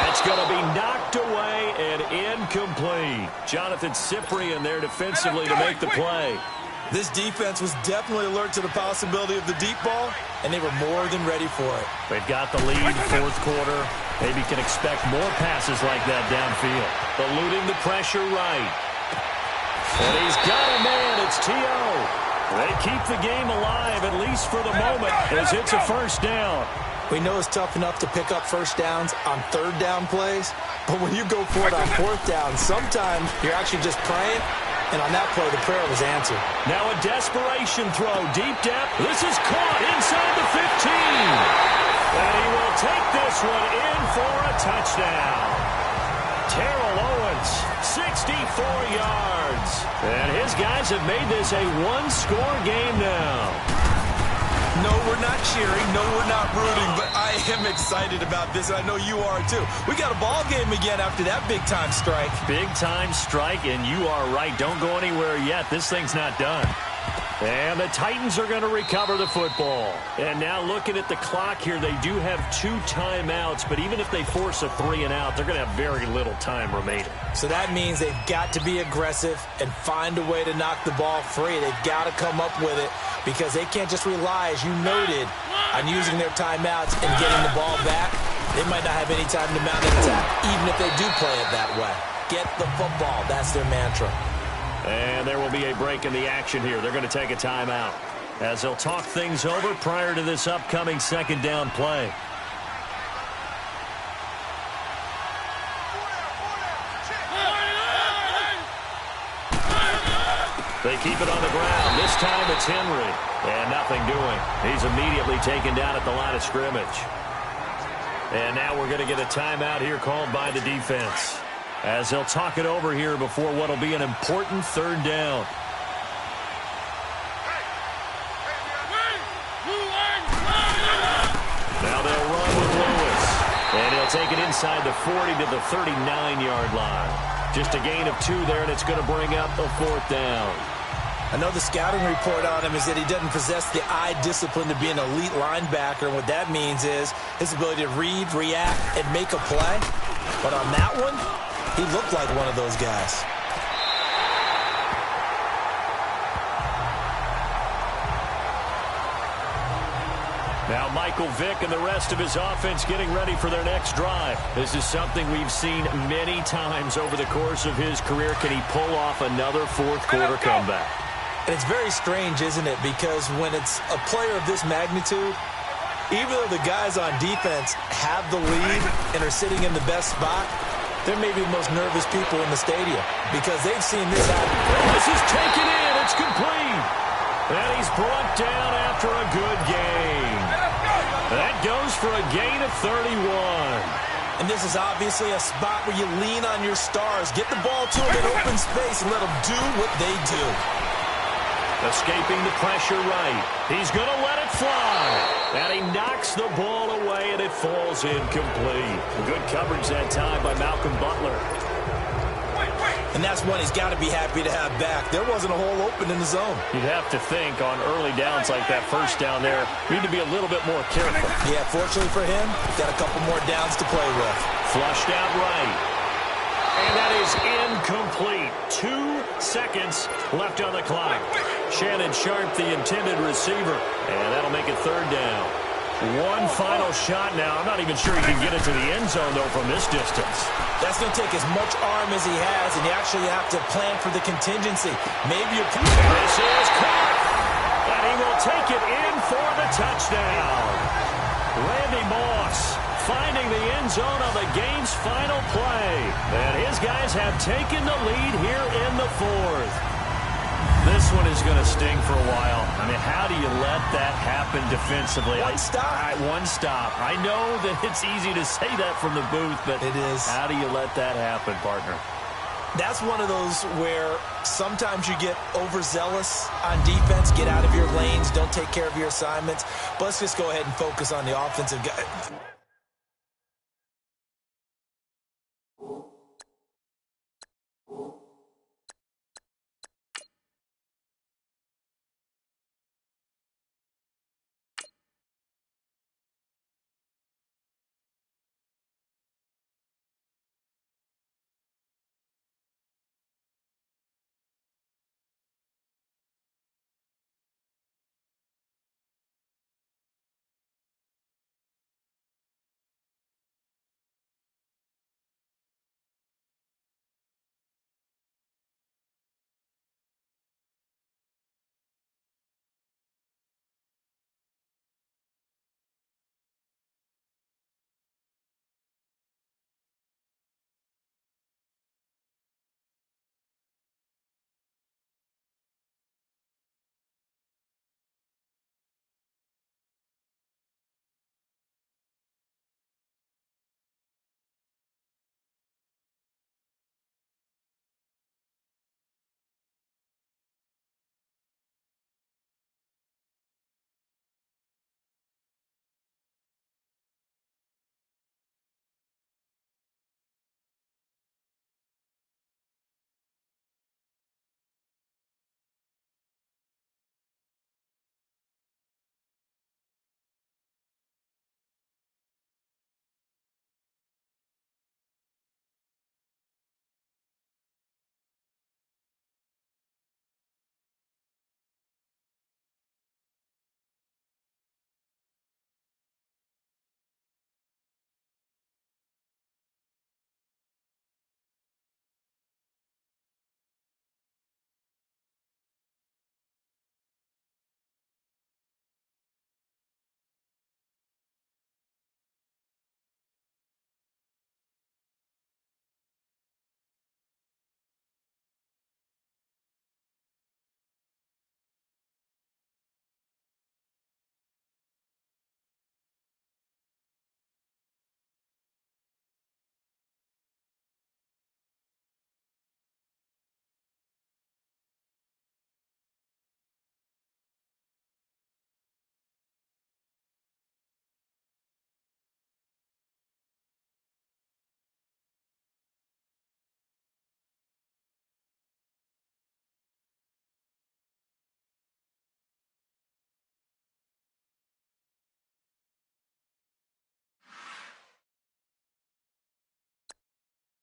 That's going to be knocked away and incomplete. Jonathan Cyprien there defensively to make the play. This defense was definitely alert to the possibility of the deep ball, and they were more than ready for it. They've got the lead fourth quarter. Maybe can expect more passes like that downfield. Eluding the pressure right. And he's got a man. It's T.O. They keep the game alive, at least for the moment, as it's a first down. We know it's tough enough to pick up first downs on third down plays, but when you go for it on fourth down, sometimes you're actually just praying. And on that play, the prayer was answered. Now a desperation throw, deep depth. This is caught inside the 15. And he will take this one in for a touchdown. Terrell Owens, 64 yards. And his guys have made this a one-score game now. No, we're not cheering. No, we're not rooting. But I am excited about this, and I know you are too. We got a ball game again after that big-time strike. Big-time strike, and you are right. Don't go anywhere yet. This thing's not done. And the Titans are going to recover the football. And now looking at the clock here, they do have 2 timeouts, but even if they force a 3-and-out, they're going to have very little time remaining. So that means they've got to be aggressive and find a way to knock the ball free. They've got to come up with it because they can't just rely, as you noted, on using their timeouts and getting the ball back. They might not have any time to mount an attack, even if they do play it that way. Get the football. That's their mantra. And there will be a break in the action here. They're going to take a timeout as they'll talk things over prior to this upcoming second down play. They keep it on the ground. This time it's Henry. And nothing doing. He's immediately taken down at the line of scrimmage. And now we're going to get a timeout here called by the defense, as they'll talk it over here before what will be an important third down. Now they'll run with Lewis. And he'll take it inside the 40 to the 39-yard line. Just a gain of 2 there, and it's going to bring up a 4th down. I know the scouting report on him is that he doesn't possess the eye discipline to be an elite linebacker. And what that means is his ability to read, react, and make a play. But on that one, he looked like one of those guys. Now Michael Vick and the rest of his offense getting ready for their next drive. This is something we've seen many times over the course of his career. Can he pull off another fourth-quarter comeback? And it's very strange, isn't it? Because when it's a player of this magnitude, even though the guys on defense have the lead and are sitting in the best spot, they're maybe the most nervous people in the stadium because they've seen this happen. This is taken in. It's complete. And he's brought down after a good gain. That goes for a gain of 31. And this is obviously a spot where you lean on your stars. Get the ball to them in open space and let them do what they do. Escaping the pressure right. He's going to let it fly. And he knocks the ball away, and it falls incomplete. Good coverage that time by Malcolm Butler. And that's one he's got to be happy to have back. There wasn't a hole open in the zone. You'd have to think on early downs like that first down there, need to be a little bit more careful. Yeah, fortunately for him, he's got a couple more downs to play with. Flushed out right. And that is incomplete. 2 seconds left on the clock. Shannon Sharp, the intended receiver. And that'll make it 3rd down. One final shot now. I'm not even sure he can get it to the end zone, though, from this distance. That's going to take as much arm as he has, and you actually have to plan for the contingency. Maybe you're... This is caught. And he will take it in for the touchdown. Randy Moss finding the end zone on the game's final play. And his guys have taken the lead here in the 4th. This one is going to sting for a while. I mean, how do you let that happen defensively? One stop. One stop. I know that it's easy to say that from the booth, but it is. How do you let that happen, partner? That's one of those where sometimes you get overzealous on defense, get out of your lanes, don't take care of your assignments. But let's just go ahead and focus on the offensive guy.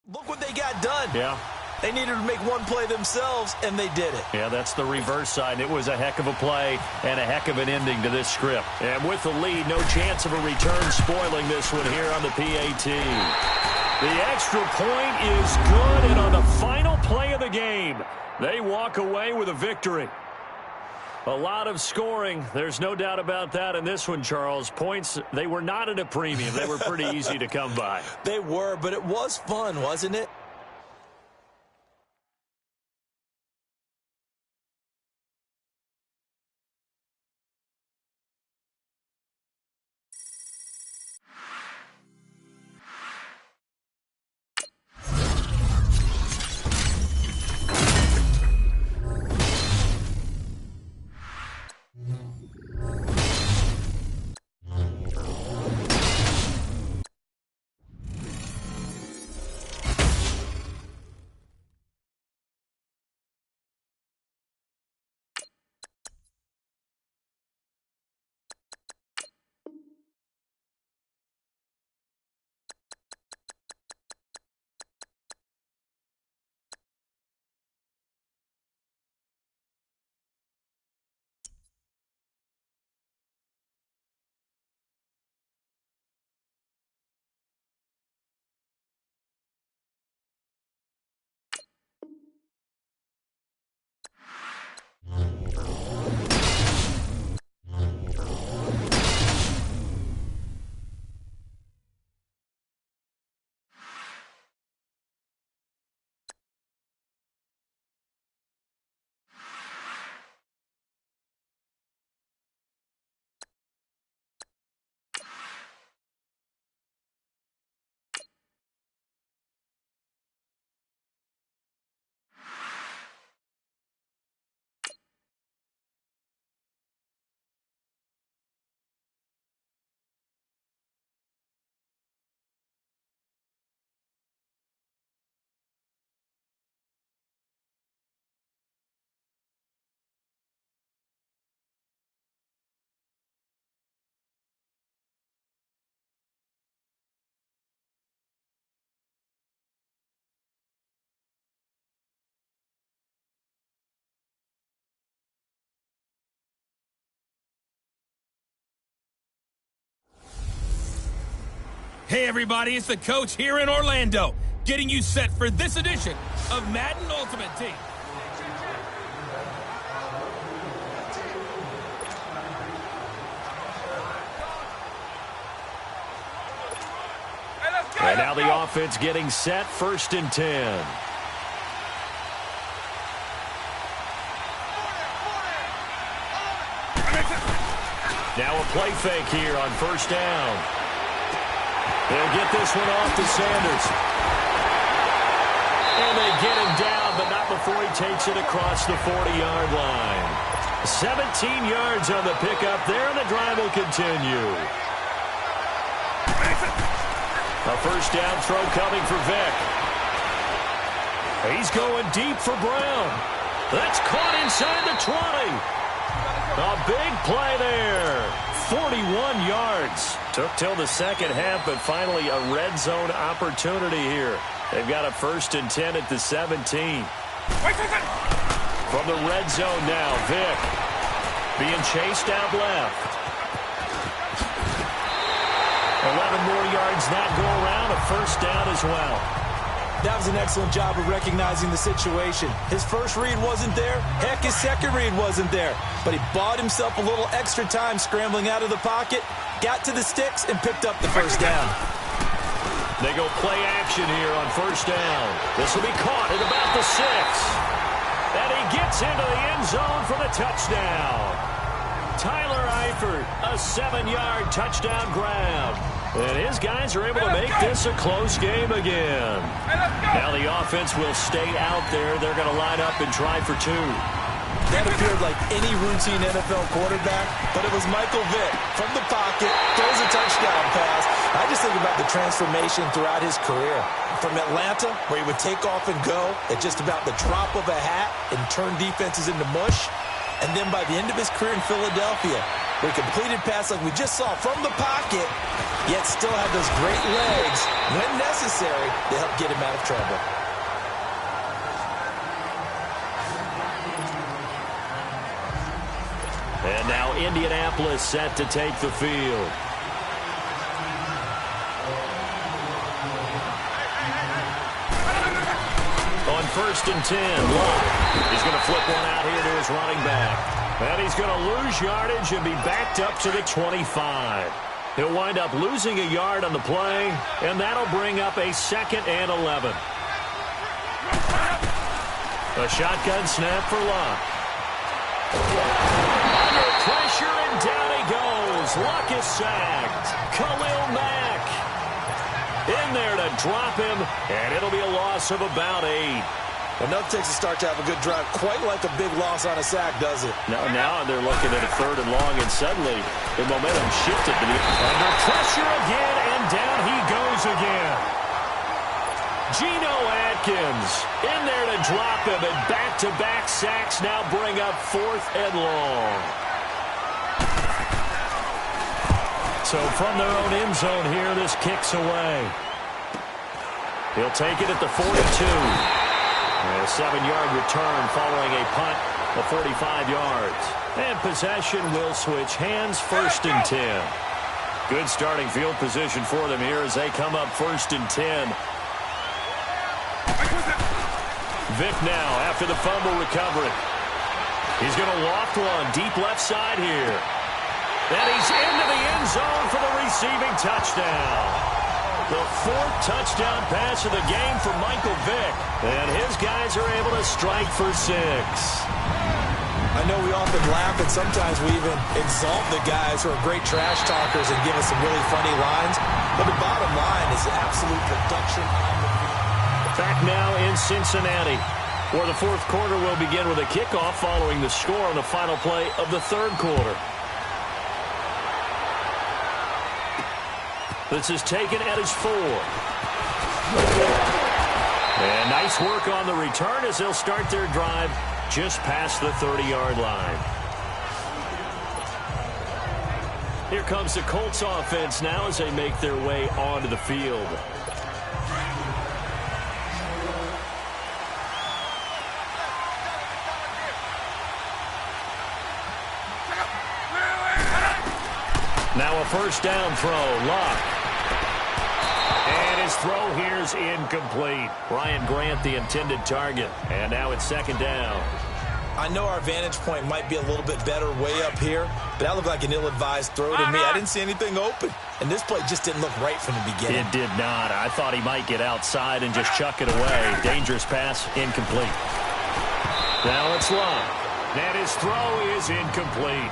Look what they got done. Yeah. They needed to make one play themselves, and they did it. Yeah, that's the reverse side. It was a heck of a play and a heck of an ending to this script. And with the lead, no chance of a return spoiling this one here on the PAT. The extra point is good, and on the final play of the game, they walk away with a victory. A lot of scoring. There's no doubt about that in this one, Charles. Points, they were not at a premium. They were pretty easy to come by. They were, but it was fun, wasn't it? Hey everybody, it's the coach here in Orlando, getting you set for this edition of Madden Ultimate Team. And now the offense getting set, 1st and 10. Now a play fake here on 1st down. They'll get this one off to Sanders. And they get him down, but not before he takes it across the 40-yard line. 17 yards on the pickup there, and the drive will continue. A 1st down throw coming for Vick. He's going deep for Brown. That's caught inside the 20. A big play there. 41 yards. Took till the second half, but finally a red zone opportunity here. They've got a 1st and 10 at the 17. From the red zone now, Vick being chased out left. 11 more yards that go around, a 1st down as well. That was an excellent job of recognizing the situation. His first read wasn't there. Heck, his second read wasn't there. But he bought himself a little extra time scrambling out of the pocket, got to the sticks, and picked up the 1st down. They go play action here on 1st down. This will be caught at about the 6. And he gets into the end zone for the touchdown. Tyler Eifert, a 7-yard touchdown grab. And his guys are able to make this a close game again. Now the offense will stay out there. They're going to line up and try for 2. That appeared like any routine NFL quarterback, but it was Michael Vick from the pocket, throws a touchdown pass. I just think about the transformation throughout his career. From Atlanta, where he would take off and go at just about the drop of a hat and turn defenses into mush. And then by the end of his career in Philadelphia, We completed pass like we just saw from the pocket, yet still had those great legs when necessary to help get him out of trouble. And now Indianapolis set to take the field. On 1st and 10, Locke. He's going to flip one out here to his running back. And he's going to lose yardage and be backed up to the 25. He'll wind up losing a yard on the play, and that'll bring up a 2nd and 11. A shotgun snap for Locke. Under pressure, and down he goes. Locke is sacked. Khalil Mack in there to drop him, and it'll be a loss of about 8. Enough takes a start to have a good drive. Quite like a big loss on a sack, does it? Now they're looking at a 3rd and long, and suddenly the momentum shifted to the under pressure again, and down he goes again. Geno Atkins in there to drop him, and back-to-back sacks now bring up 4th and long. So from their own end zone here, this kicks away. He'll take it at the 42. And a 7-yard return following a punt of 45 yards. And possession will switch hands, 1st and 10. Good starting field position for them here as they come up 1st and 10. Vick now after the fumble recovery. He's going to loft one deep left side here. And he's into the end zone for the receiving touchdown. The 4th touchdown pass of the game for Michael Vick. And his guys are able to strike for 6. I know we often laugh, and sometimes we even exalt the guys who are great trash talkers and give us some really funny lines. But the bottom line is absolute production on the field. Back now in Cincinnati, where the 4th quarter will begin with a kickoff following the score on the final play of the 3rd quarter. This is taken at his 4. And nice work on the return as they'll start their drive just past the 30-yard line. Here comes the Colts offense now as they make their way onto the field. Now a 1st down throw, Locke. And his throw here is incomplete. Ryan Grant, the intended target. And now it's 2nd down. I know our vantage point might be a little bit better way up here, but that looked like an ill-advised throw to me. I didn't see anything open, and this play just didn't look right from the beginning. It did not. I thought he might get outside and just chuck it away. Dangerous pass, incomplete. Now it's Locke. And his throw is incomplete.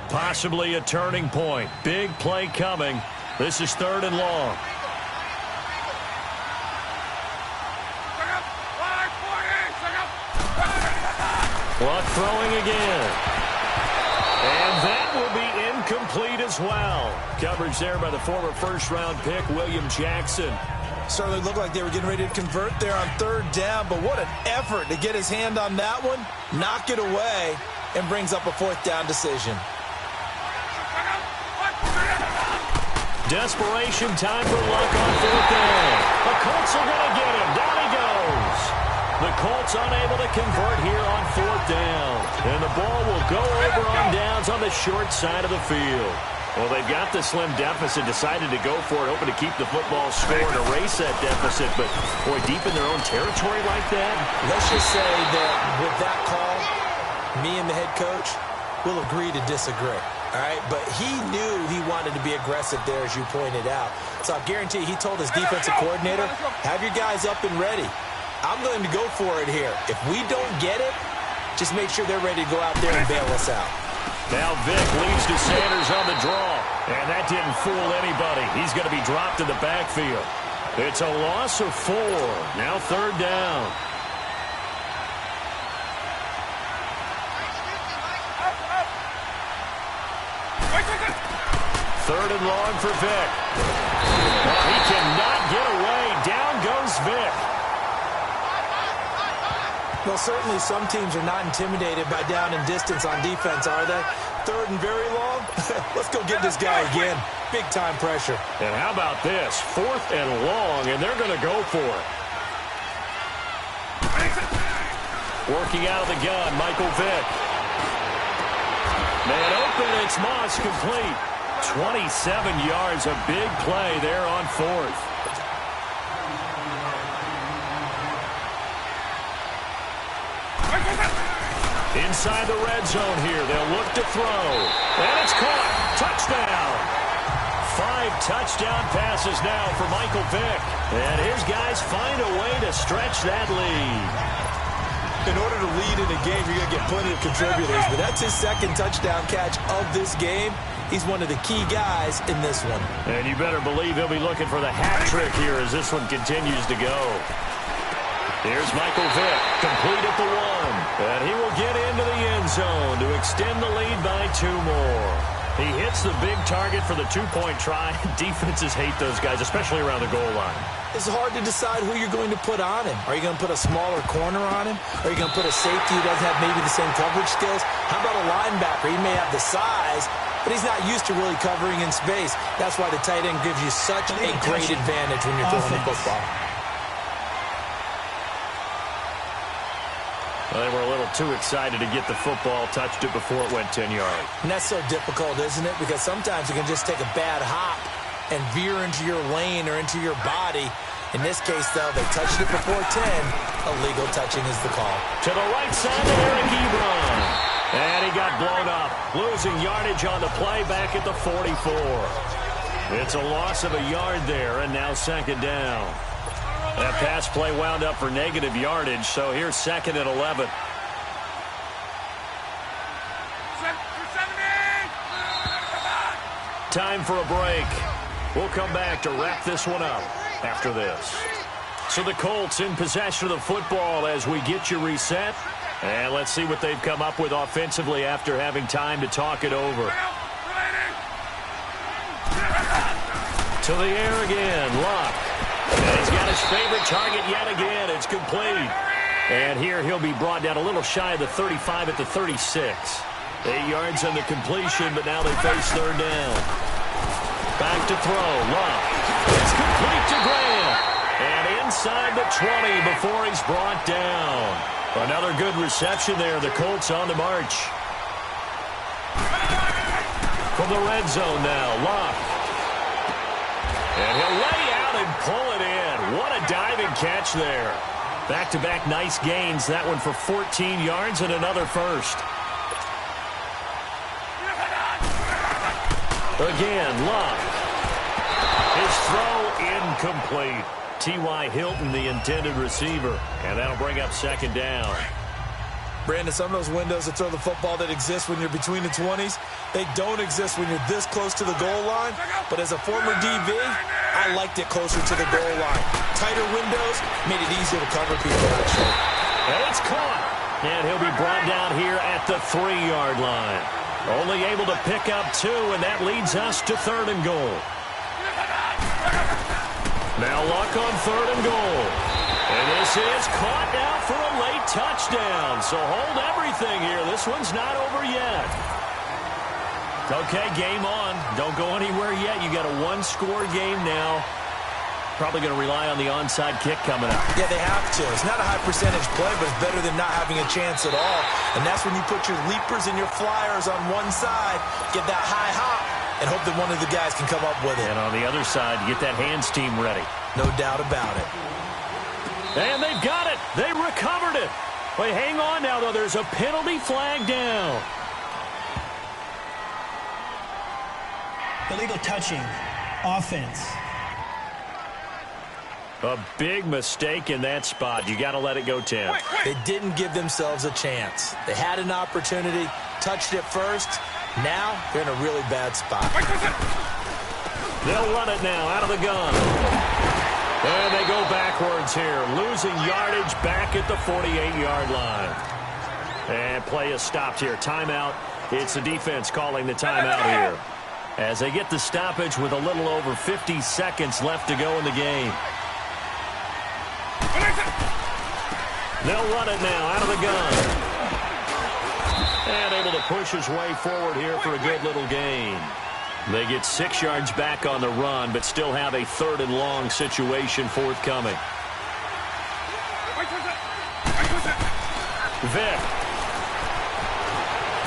Possibly a turning point. Big play coming. This is 3rd and long. Locke throwing again. And that will be incomplete as well. Coverage there by the former 1st-round pick, William Jackson. Certainly looked like they were getting ready to convert there on 3rd down, but what an effort to get his hand on that one, knock it away, and brings up a 4th down decision. Desperation time for Locke on 4th down. The Colts are going to get him. Down he goes. The Colts unable to convert here on 4th down. And the ball will go over on downs on the short side of the field. Well, they've got the slim deficit, decided to go for it, hoping to keep the football score and erase that deficit. But, boy, deep in their own territory like that. Let's just say that with that call, me and the head coach will agree to disagree. All right, but he knew he wanted to be aggressive there, as you pointed out. So I guarantee you, he told his defensive coordinator, have your guys up and ready. I'm going to go for it here. If we don't get it, just make sure they're ready to go out there and bail us out. Now Vick leads to Sanders on the draw. And that didn't fool anybody. He's going to be dropped in the backfield. It's a loss of 4. Now 3rd down. Third and long for Vick. Oh, he cannot get away. Down goes Vick. Well, certainly some teams are not intimidated by down and distance on defense, are they? Third and very long? Let's go get this guy again. Big-time pressure. And how about this? 4th and long, and they're going to go for it. Working out of the gun, Michael Vick. Man open, it's Moss, complete. 27 yards, a big play there on 4th. Inside the red zone here, they'll look to throw. And it's caught. Touchdown. 5 touchdown passes now for Michael Vick. And his guys find a way to stretch that lead. In order to lead in a game, you're going to get plenty of contributors, but that's his 2nd touchdown catch of this game. He's one of the key guys in this one. And you better believe he'll be looking for the hat trick here as this one continues to go. Here's Michael Vick, complete at the 1. And he will get into the end zone to extend the lead by 2 more. He hits the big target for the 2-point try. Defenses hate those guys, especially around the goal line. It's hard to decide who you're going to put on him. Are you going to put a smaller corner on him? Are you going to put a safety who doesn't have maybe the same coverage skills? How about a linebacker? He may have the size, but he's not used to really covering in space. That's why the tight end gives you such a great advantage when you're throwing the football. Well, they were a little too excited to get the football, touched it before it went 10 yards. And that's so difficult, isn't it? Because sometimes you can just take a bad hop and veer into your lane or into your body. In this case, though, they touched it before 10. Illegal touching is the call. To the right side of Eric Ebron. And he got blown up. Losing yardage on the play back at the 44. It's a loss of a yard there, and now 2nd down. That pass play wound up for negative yardage, so here's 2nd and 11. Time for a break. We'll come back to wrap this one up after this. So the Colts in possession of the football as we get you reset. And let's see what they've come up with offensively after having time to talk it over. To the air again, Luck. And he's got his favorite target yet again. It's complete. And here he'll be brought down a little shy of the 35 at the 36. 8 yards on the completion, but now they face 3rd down. Back to throw. Luck. It's complete to Graham. And inside the 20 before he's brought down. Another good reception there. The Colts on the march. From the red zone now, Luck. And he'll lay out and pull it in. What a diving catch there. Back-to-back nice gains. That one for 14 yards and another first. Again, Luck. His throw incomplete. T.Y. Hilton, the intended receiver. And that'll bring up 2nd down. Brandon, some of those windows to throw the football that exist when you're between the 20s, they don't exist when you're this close to the goal line. But as a former DB, I liked it closer to the goal line. Tighter windows made it easier to cover people, actually. And it's caught. And he'll be brought down here at the 3-yard line. Only able to pick up 2, and that leads us to 3rd and goal. Now Luck on 3rd and goal. And this is caught now for a late touchdown. So hold everything here. This one's not over yet. Okay, game on. Don't go anywhere yet. You got a 1-score game now. Probably going to rely on the onside kick coming up. Yeah, they have to. It's not a high percentage play, but it's better than not having a chance at all. And that's when you put your leapers and your flyers on one side, get that high hop, and hope that one of the guys can come up with it. And on the other side, get that hands team ready. No doubt about it. And they've got it. They recovered it. Wait, hang on now, though. There's a penalty flag down. Illegal touching. Offense. A big mistake in that spot. You got to let it go 10. They didn't give themselves a chance. They had an opportunity, touched it first. Now they're in a really bad spot. They'll run it now out of the gun. And they go backwards here, losing yardage back at the 48-yard line. And play is stopped here. Timeout. It's the defense calling the timeout here. As they get the stoppage with a little over 50 seconds left to go in the game. They'll run it now out of the gun. And able to push his way forward here for a good little gain. They get 6 yards back on the run, but still have a 3rd and long situation forthcoming. Vick.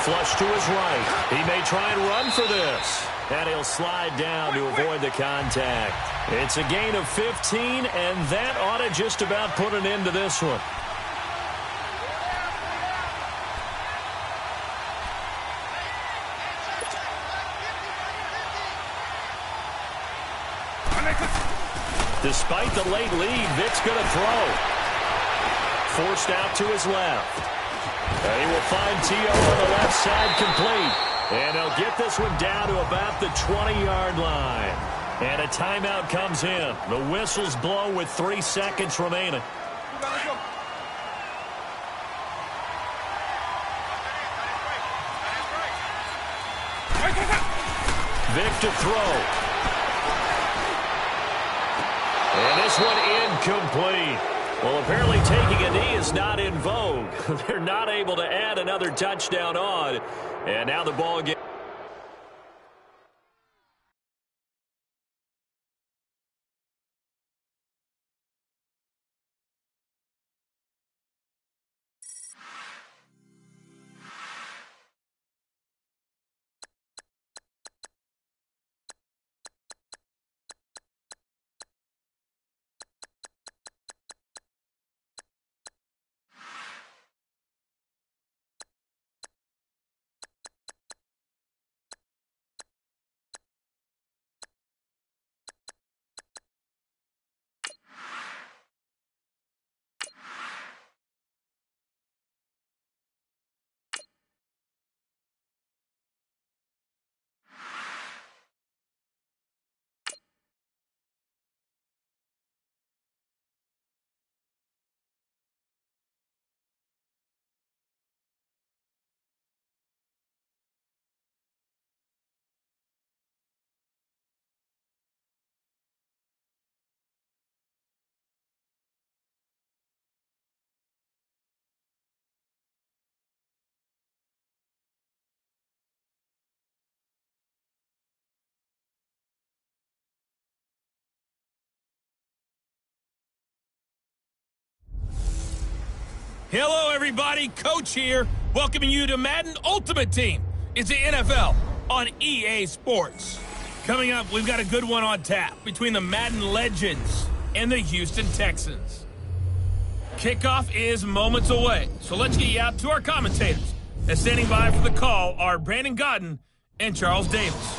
Flush to his right. He may try and run for this. And he'll slide down to avoid the contact. It's a gain of 15, and that ought to just about put an end to this one. Despite the late lead, Vick's going to throw. Forced out to his left. And he will find T.O. on the left side complete. And he'll get this one down to about the 20-yard line. And a timeout comes in. The whistles blow with 3 seconds remaining. Vick to throw. And this one incomplete. Well, apparently taking a knee is not in vogue. They're not able to add another touchdown on. And now the ball gets... Hello, everybody. Coach here, welcoming you to Madden Ultimate Team. It's the NFL on EA Sports. Coming up, we've got a good one on tap between the Madden Legends and the Houston Texans. Kickoff is moments away, so let's get you out to our commentators. And standing by for the call are Brandon Godden and Charles Davis.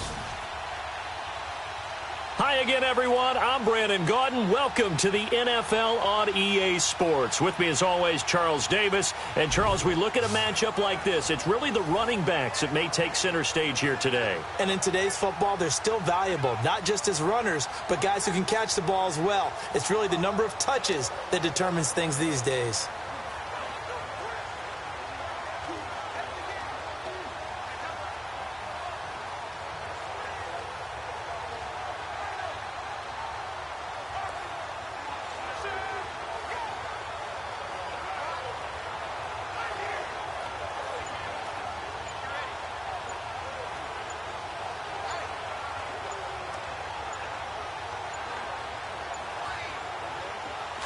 Hi again, everyone. I'm Brandon Gaudin. Welcome to the NFL on EA Sports. With me, as always, Charles Davis. And, Charles, we look at a matchup like this. It's really the running backs that may take center stage here today. And in today's football, they're still valuable, not just as runners, but guys who can catch the ball as well. It's really the number of touches that determines things these days.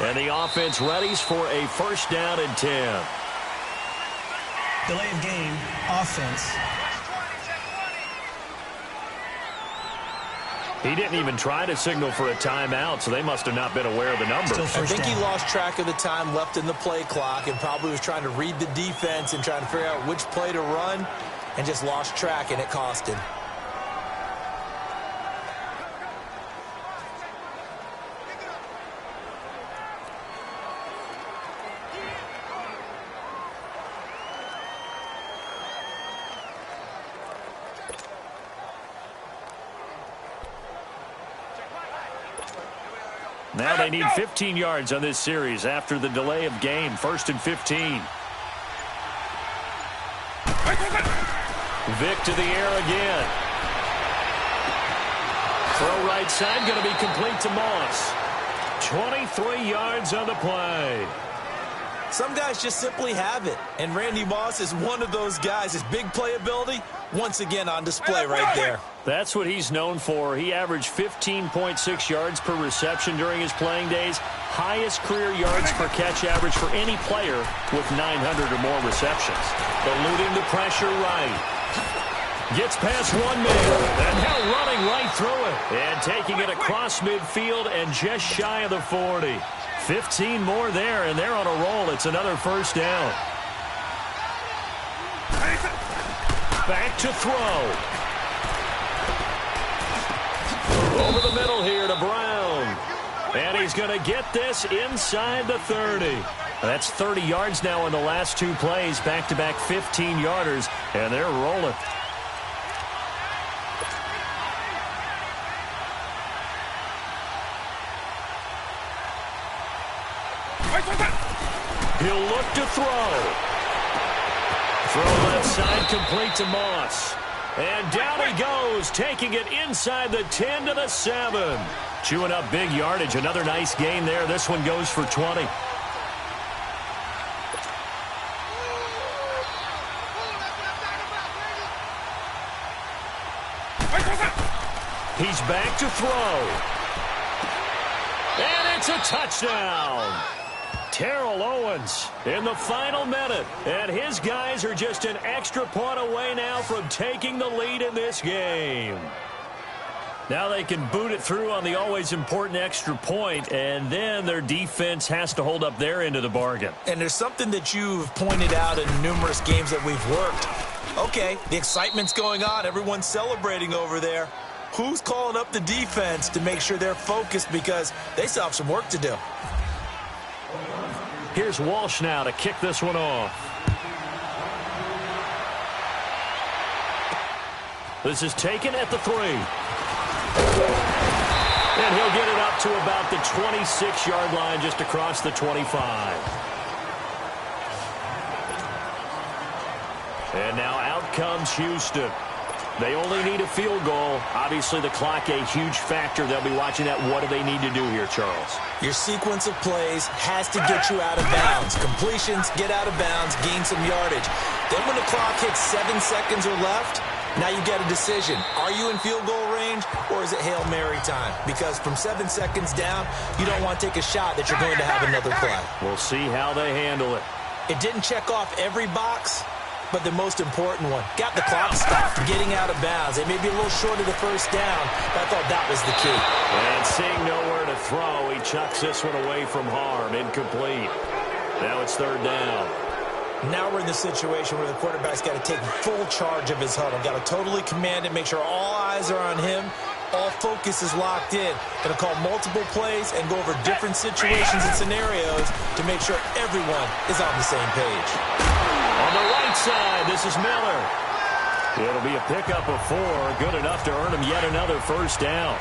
And the offense readies for a 1st down and 10. Delay of game, offense. He didn't even try to signal for a timeout, so they must have not been aware of the number. I think he lost track of the time left in the play clock and probably was trying to read the defense and trying to figure out which play to run and just lost track, and it cost him. Now they need 15 yards on this series after the delay of game. 1st and 15. Vick to the air again. Throw right side, going to be complete to Moss. 23 yards on the play. Some guys just simply have it, and Randy Moss is one of those guys. His big playability, once again on display right there. That's what he's known for. He averaged 15.6 yards per reception during his playing days. Highest career yards per catch average for any player with 900 or more receptions. Eluding the pressure right. Gets past one man, and now running right through it. And taking it across midfield and just shy of the 40. 15 more there, and they're on a roll. It's another first down. Back to throw. Over the middle here to Brown. And he's going to get this inside the 30. That's 30 yards now in the last two plays. Back-to-back 15-yarders, and they're rolling. He'll look to throw. Throw left side, complete to Moss. And down he goes, taking it inside the 10 to the 7. Chewing up big yardage. Another nice gain there. This one goes for 20. He's back to throw. And it's a touchdown. Terrell Owens in the final minute. And his guys are just an extra point away now from taking the lead in this game. Now they can boot it through on the always important extra point, and then their defense has to hold up their end of the bargain. And there's something that you've pointed out in numerous games that we've worked. Okay, the excitement's going on. Everyone's celebrating over there. Who's calling up the defense to make sure they're focused, because they still have some work to do? Here's Walsh now to kick this one off. This is taken at the 3. And he'll get it up to about the 26-yard line, just across the 25. And now out comes Houston. They only need a field goal. Obviously, the clock a huge factor. They'll be watching that. What do they need to do here, Charles? Your sequence of plays has to get you out of bounds. Completions, get out of bounds, gain some yardage. Then when the clock hits 7 seconds or left, now you get a decision. Are you in field goal range, or is it Hail Mary time? Because from 7 seconds down, you don't want to take a shot that you're going to have another play. We'll see how they handle it. It didn't check off every box, but the most important one, got the clock stopped, getting out of bounds. They may be a little short of the first down, but I thought that was the key. And seeing nowhere to throw, he chucks this one away from harm. Incomplete. Now it's third down. Now we're in the situation where the quarterback's got to take full charge of his huddle. Got to totally command it, make sure all eyes are on him. All focus is locked in. Going to call multiple plays and go over different situations and scenarios to make sure everyone is on the same page. On the right side, this is Miller. It'll be a pickup of 4, good enough to earn him yet another first down.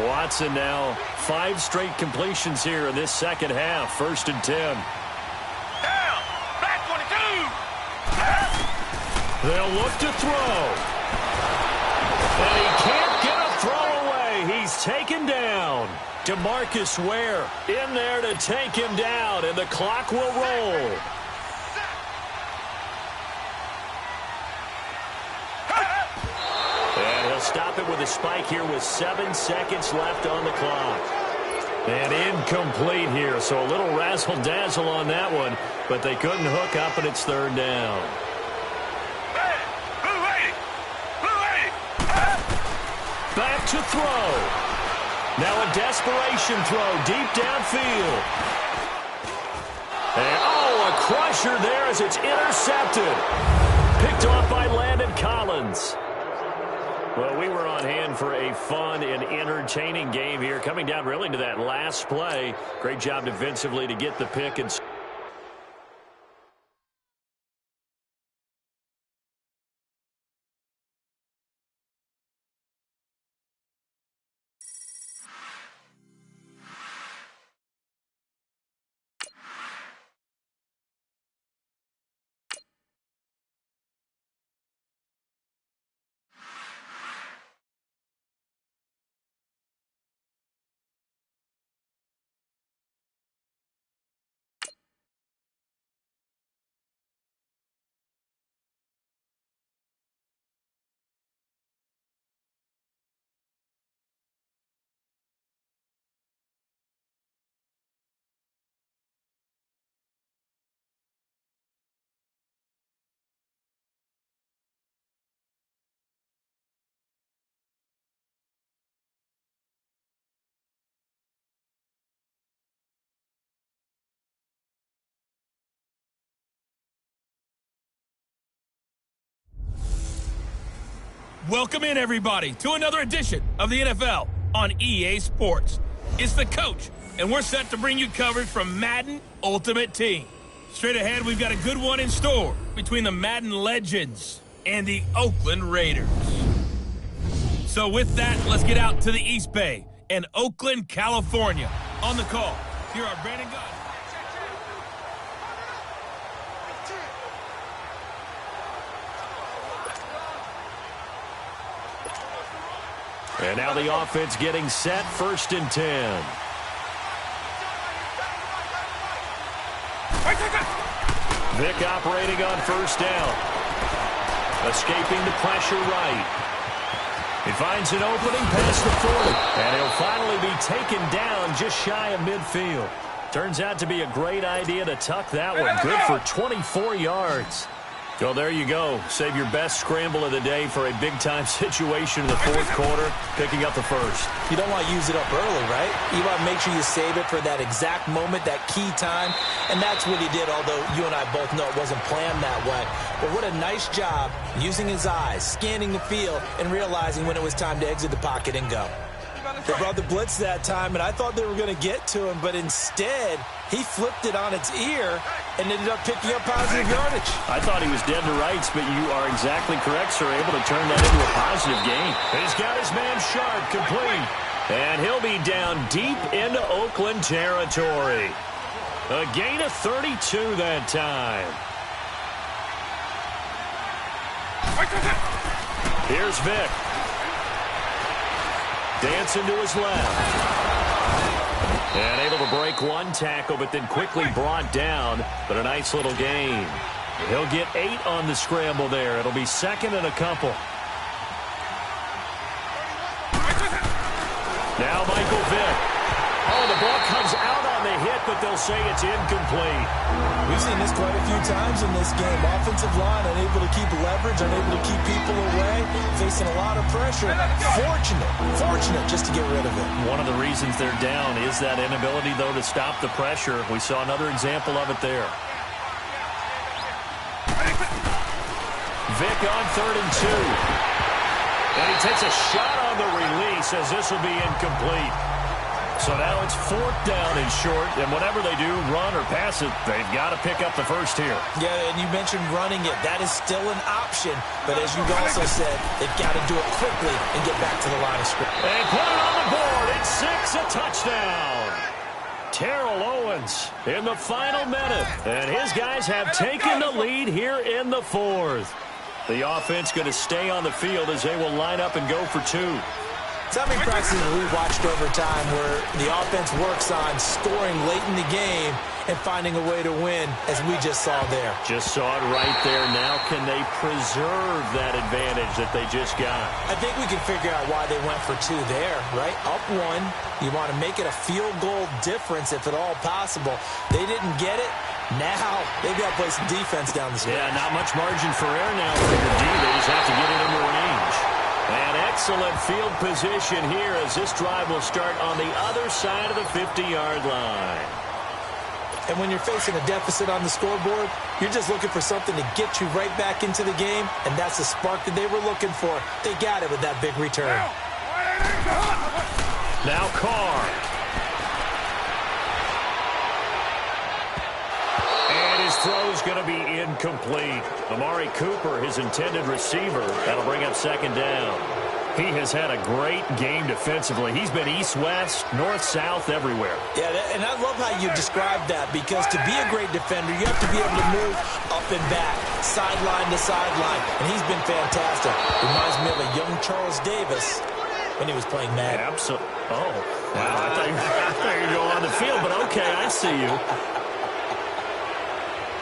Watson now 5 straight completions here in this second half. 1st and 10. Down. Back 22. They'll look to throw. And he can't get a throw away. He's taken down. DeMarcus Ware in there to take him down, and the clock will roll. Stop it with a spike here with 7 seconds left on the clock. And incomplete here, so a little razzle-dazzle on that one, but they couldn't hook up, and it's third down. Back to throw. Now a desperation throw deep downfield. And, a crusher there as it's intercepted. Picked off by Landon Collins. Well, we were on hand for a fun and entertaining game here. Coming down really to that last play. Great job defensively to get the pick and Welcome in, everybody, to another edition of the NFL on EA Sports. It's the coach, and we're set to bring you coverage from Madden Ultimate Team. Straight ahead, we've got a good one in store between the Madden Legends and the Oakland Raiders. So with that, let's get out to the East Bay and Oakland, California. On the call, here are Brandon Gunn. And now the offense getting set, 1st and 10. Vic operating on 1st down. Escaping the pressure right. He finds an opening past the 40. And he'll finally be taken down just shy of midfield. Turns out to be a great idea to tuck that one. Good for 24 yards. So there you go. Save your best scramble of the day for a big-time situation in the 4th quarter, picking up the 1st. You don't want to use it up early, right? You want to make sure you save it for that exact moment, that key time. And that's what he did, although you and I both know it wasn't planned that way. But what a nice job using his eyes, scanning the field, and realizing when it was time to exit the pocket and go. They brought the blitz that time, and I thought they were going to get to him, but instead, he flipped it on its ear and ended up picking up positive yardage. I thought he was dead to rights, but you are exactly correct, sir. Able to turn that into a positive gain. He's got his man sharp, complete. And he'll be down deep into Oakland territory. A gain of 32 that time. Here's Vic. Dancing to his left. And able to break one tackle, but then quickly brought down. But a nice little gain. He'll get 8 on the scramble there. It'll be 2nd and a couple. Now Michael Vick. Oh, the ball comes out on the hit, but they'll say it's incomplete. We've seen this quite a few times in this game. Offensive line unable to keep leverage, unable to keep people away, facing a lot of pressure. Fortunate just to get rid of it. One of the reasons they're down is that inability, though, to stop the pressure. We saw another example of it there. Vic on 3rd and 2. And he takes a shot on the release as this will be incomplete. So now it's 4th down and short, and whatever they do, run or pass it, they've got to pick up the 1st here. Yeah, and you mentioned running it. That is still an option, but as you also said, they've got to do it quickly and get back to the line of scrimmage. And put it on the board. It's 6, a touchdown. Terrell Owens in the final minute, and his guys have taken the lead here in the 4th. The offense going to stay on the field as they will line up and go for 2. So many practices we've watched over time where the offense works on scoring late in the game and finding a way to win, as we just saw there. Just saw it right there. Now can they preserve that advantage that they just got? I think we can figure out why they went for 2 there, right? Up 1, you want to make it a field goal difference if at all possible. They didn't get it. Now they've got to play some defense down the stretch. Yeah, not much margin for error now for your D. They just have to get it into range. An excellent field position here as this drive will start on the other side of the 50-yard line. And when you're facing a deficit on the scoreboard, you're just looking for something to get you right back into the game, and that's the spark that they were looking for. They got it with that big return. Now Carr. And his throw's going to be incomplete. Amari Cooper, his intended receiver. That'll bring up 2nd down. He has had a great game defensively. He's been east-west, north-south, everywhere. Yeah, and I love how you described that, because to be a great defender, you have to be able to move up and back, sideline to sideline, and he's been fantastic. Reminds me of a young Charles Davis when he was playing Madden. Absolutely. Oh, wow. I thought you were going on the field, but okay, I see you.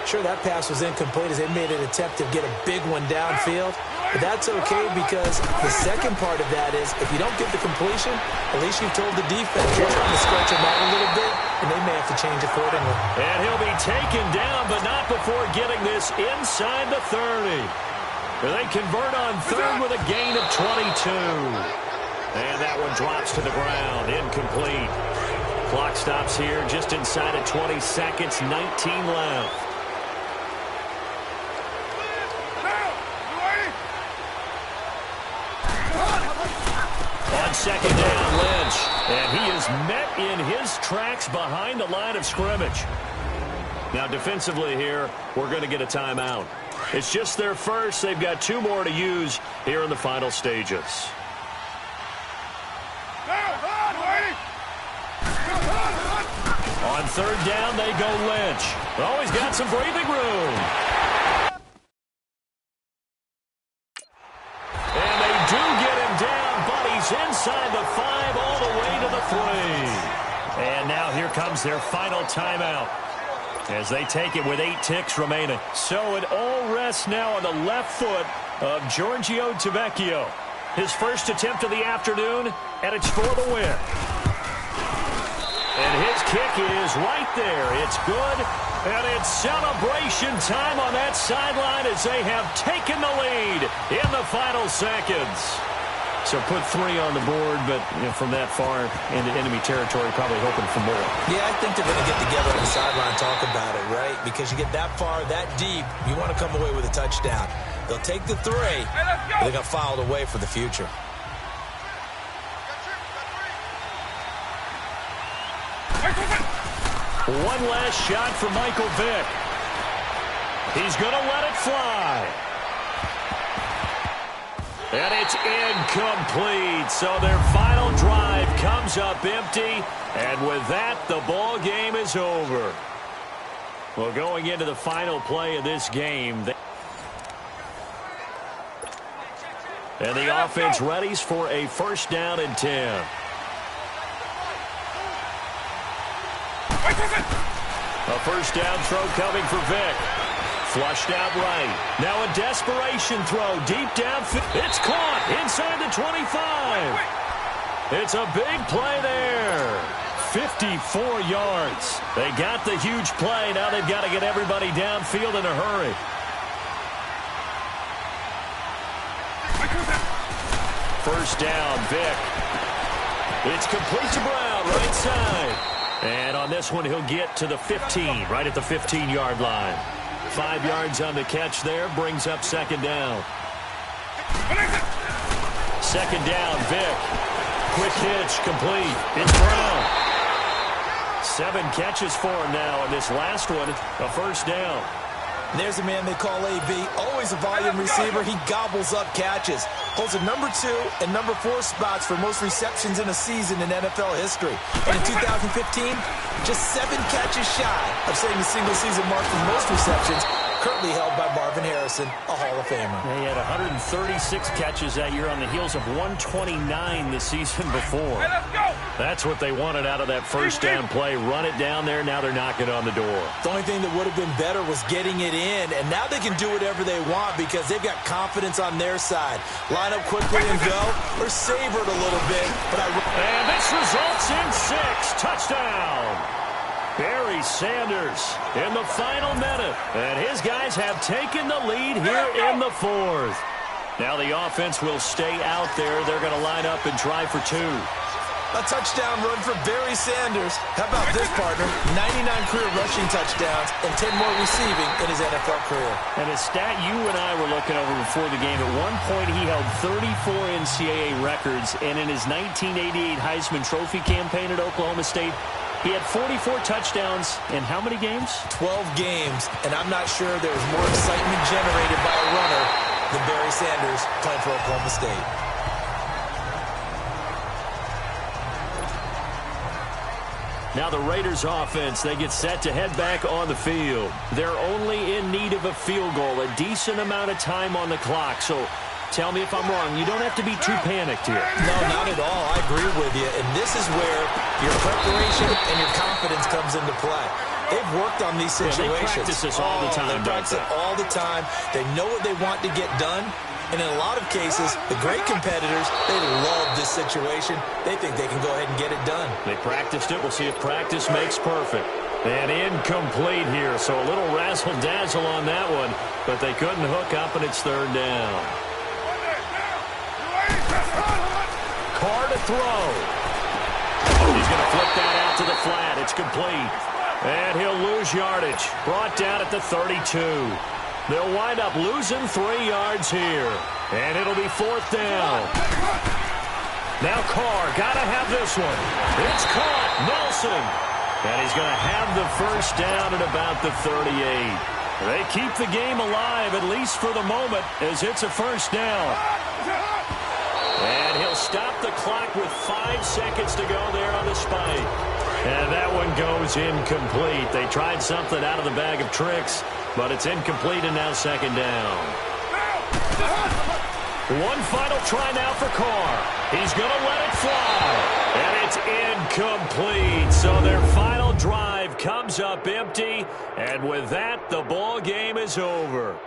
Sure, that pass was incomplete as they made an attempt to get a big one downfield. But that's okay, because the second part of that is if you don't get the completion, at least you've told the defense you're trying to stretch them out a little bit, and they may have to change accordingly. And he'll be taken down, but not before getting this inside the 30. They convert on 3rd with a gain of 22. And that one drops to the ground, incomplete. Clock stops here just inside of 20 seconds, 19 left. second down, Lynch. And he is met in his tracks behind the line of scrimmage. Now, defensively here, we're going to get a timeout. It's just their first. They've got 2 more to use here in the final stages. On third down, they go Lynch. Oh, he's got some breathing room. And they do get him down, but he's inside the 5 all the way to the 3. And now here comes their final timeout as they take it with 8 ticks remaining. So it all rests now on the left foot of Giorgio Tavecchio. His first attempt of the afternoon, and it's for the win. And his kick is right there. It's good, and it's celebration time on that sideline as they have taken the lead in the final seconds. So put 3 on the board, but from that far into enemy territory, probably hoping for more. Yeah, I think they're going to get together on the sideline and talk about it, right? Because you get that far, that deep, you want to come away with a touchdown. They'll take the 3, but they're going to file it away for the future. One last shot for Michael Vick. He's going to let it fly. And it's incomplete. So their final drive comes up empty. And with that, the ball game is over. Well, going into the final play of this game. And the offense readies for a first down and 10. A first down throw coming for Vick. Flushed out right. Now a desperation throw deep downfield. It's caught inside the 25. It's a big play there. 54 yards. They got the huge play. Now they've got to get everybody downfield in a hurry. First down, Vick. It's complete to Brown, right side. And on this one, he'll get to the 15, right at the 15-yard line. 5 yards on the catch there, brings up second down. Second down, Vick. Quick hitch, complete. It's Brown. 7 catches for him now, and this last one, a first down. There's a man they call AB, always a volume receiver. He gobbles up catches. Holds a number 2 and number 4 spots for most receptions in a season in NFL history. And in 2015, just 7 catches shy of setting the single-season mark for most receptions, currently held by Marvin Harrison, a Hall of Famer. He had 136 catches that year on the heels of 129 the season before. That's what they wanted out of that first down play. Run it down there. Now they're knocking on the door. The only thing that would have been better was getting it in, and now they can do whatever they want because they've got confidence on their side. Line up quickly and go, or savor it a little bit. And this results in 6. Touchdown. Barry Sanders in the final minute. And his guys have taken the lead here in the 4th. Now the offense will stay out there. They're going to line up and try for 2. A touchdown run for Barry Sanders. How about this, partner? 99 career rushing touchdowns and 10 more receiving in his NFL career. And a stat you and I were looking over before the game. At one point, he held 34 NCAA records. And in his 1988 Heisman Trophy campaign at Oklahoma State, he had 44 touchdowns in how many games? 12 games. And I'm not sure there was more excitement generated by a runner than Barry Sanders playing for Oklahoma State. Now the Raiders offense, they get set to head back on the field. They're only in need of a field goal, a decent amount of time on the clock. So tell me if I'm wrong. You don't have to be too panicked here. No, not at all. I agree with you. And this is where your preparation and your confidence comes into play. They've worked on these situations. Yeah, they practice this all the time. They practice it all the time. They know what they want to get done. And in a lot of cases, the great competitors, they love this situation. They think they can go ahead and get it done. They practiced it. We'll see if practice makes perfect. And incomplete here, so a little razzle-dazzle on that one, but they couldn't hook up, and it's third down. Carr to throw. He's going to flip that out to the flat. It's complete. And he'll lose yardage. Brought down at the 32. They'll wind up losing 3 yards here. And it'll be fourth down. Now Carr, gotta have this one. It's caught. Nelson. And he's going to have the first down at about the 38. They keep the game alive, at least for the moment, as it's a first down. And he'll stop the clock with 5 seconds to go there on the spike. And that one goes incomplete. They tried something out of the bag of tricks, but it's incomplete and now second down. One final try now for Carr. He's going to let it fly. And it's incomplete. So their final drive comes up empty. And with that, the ball game is over.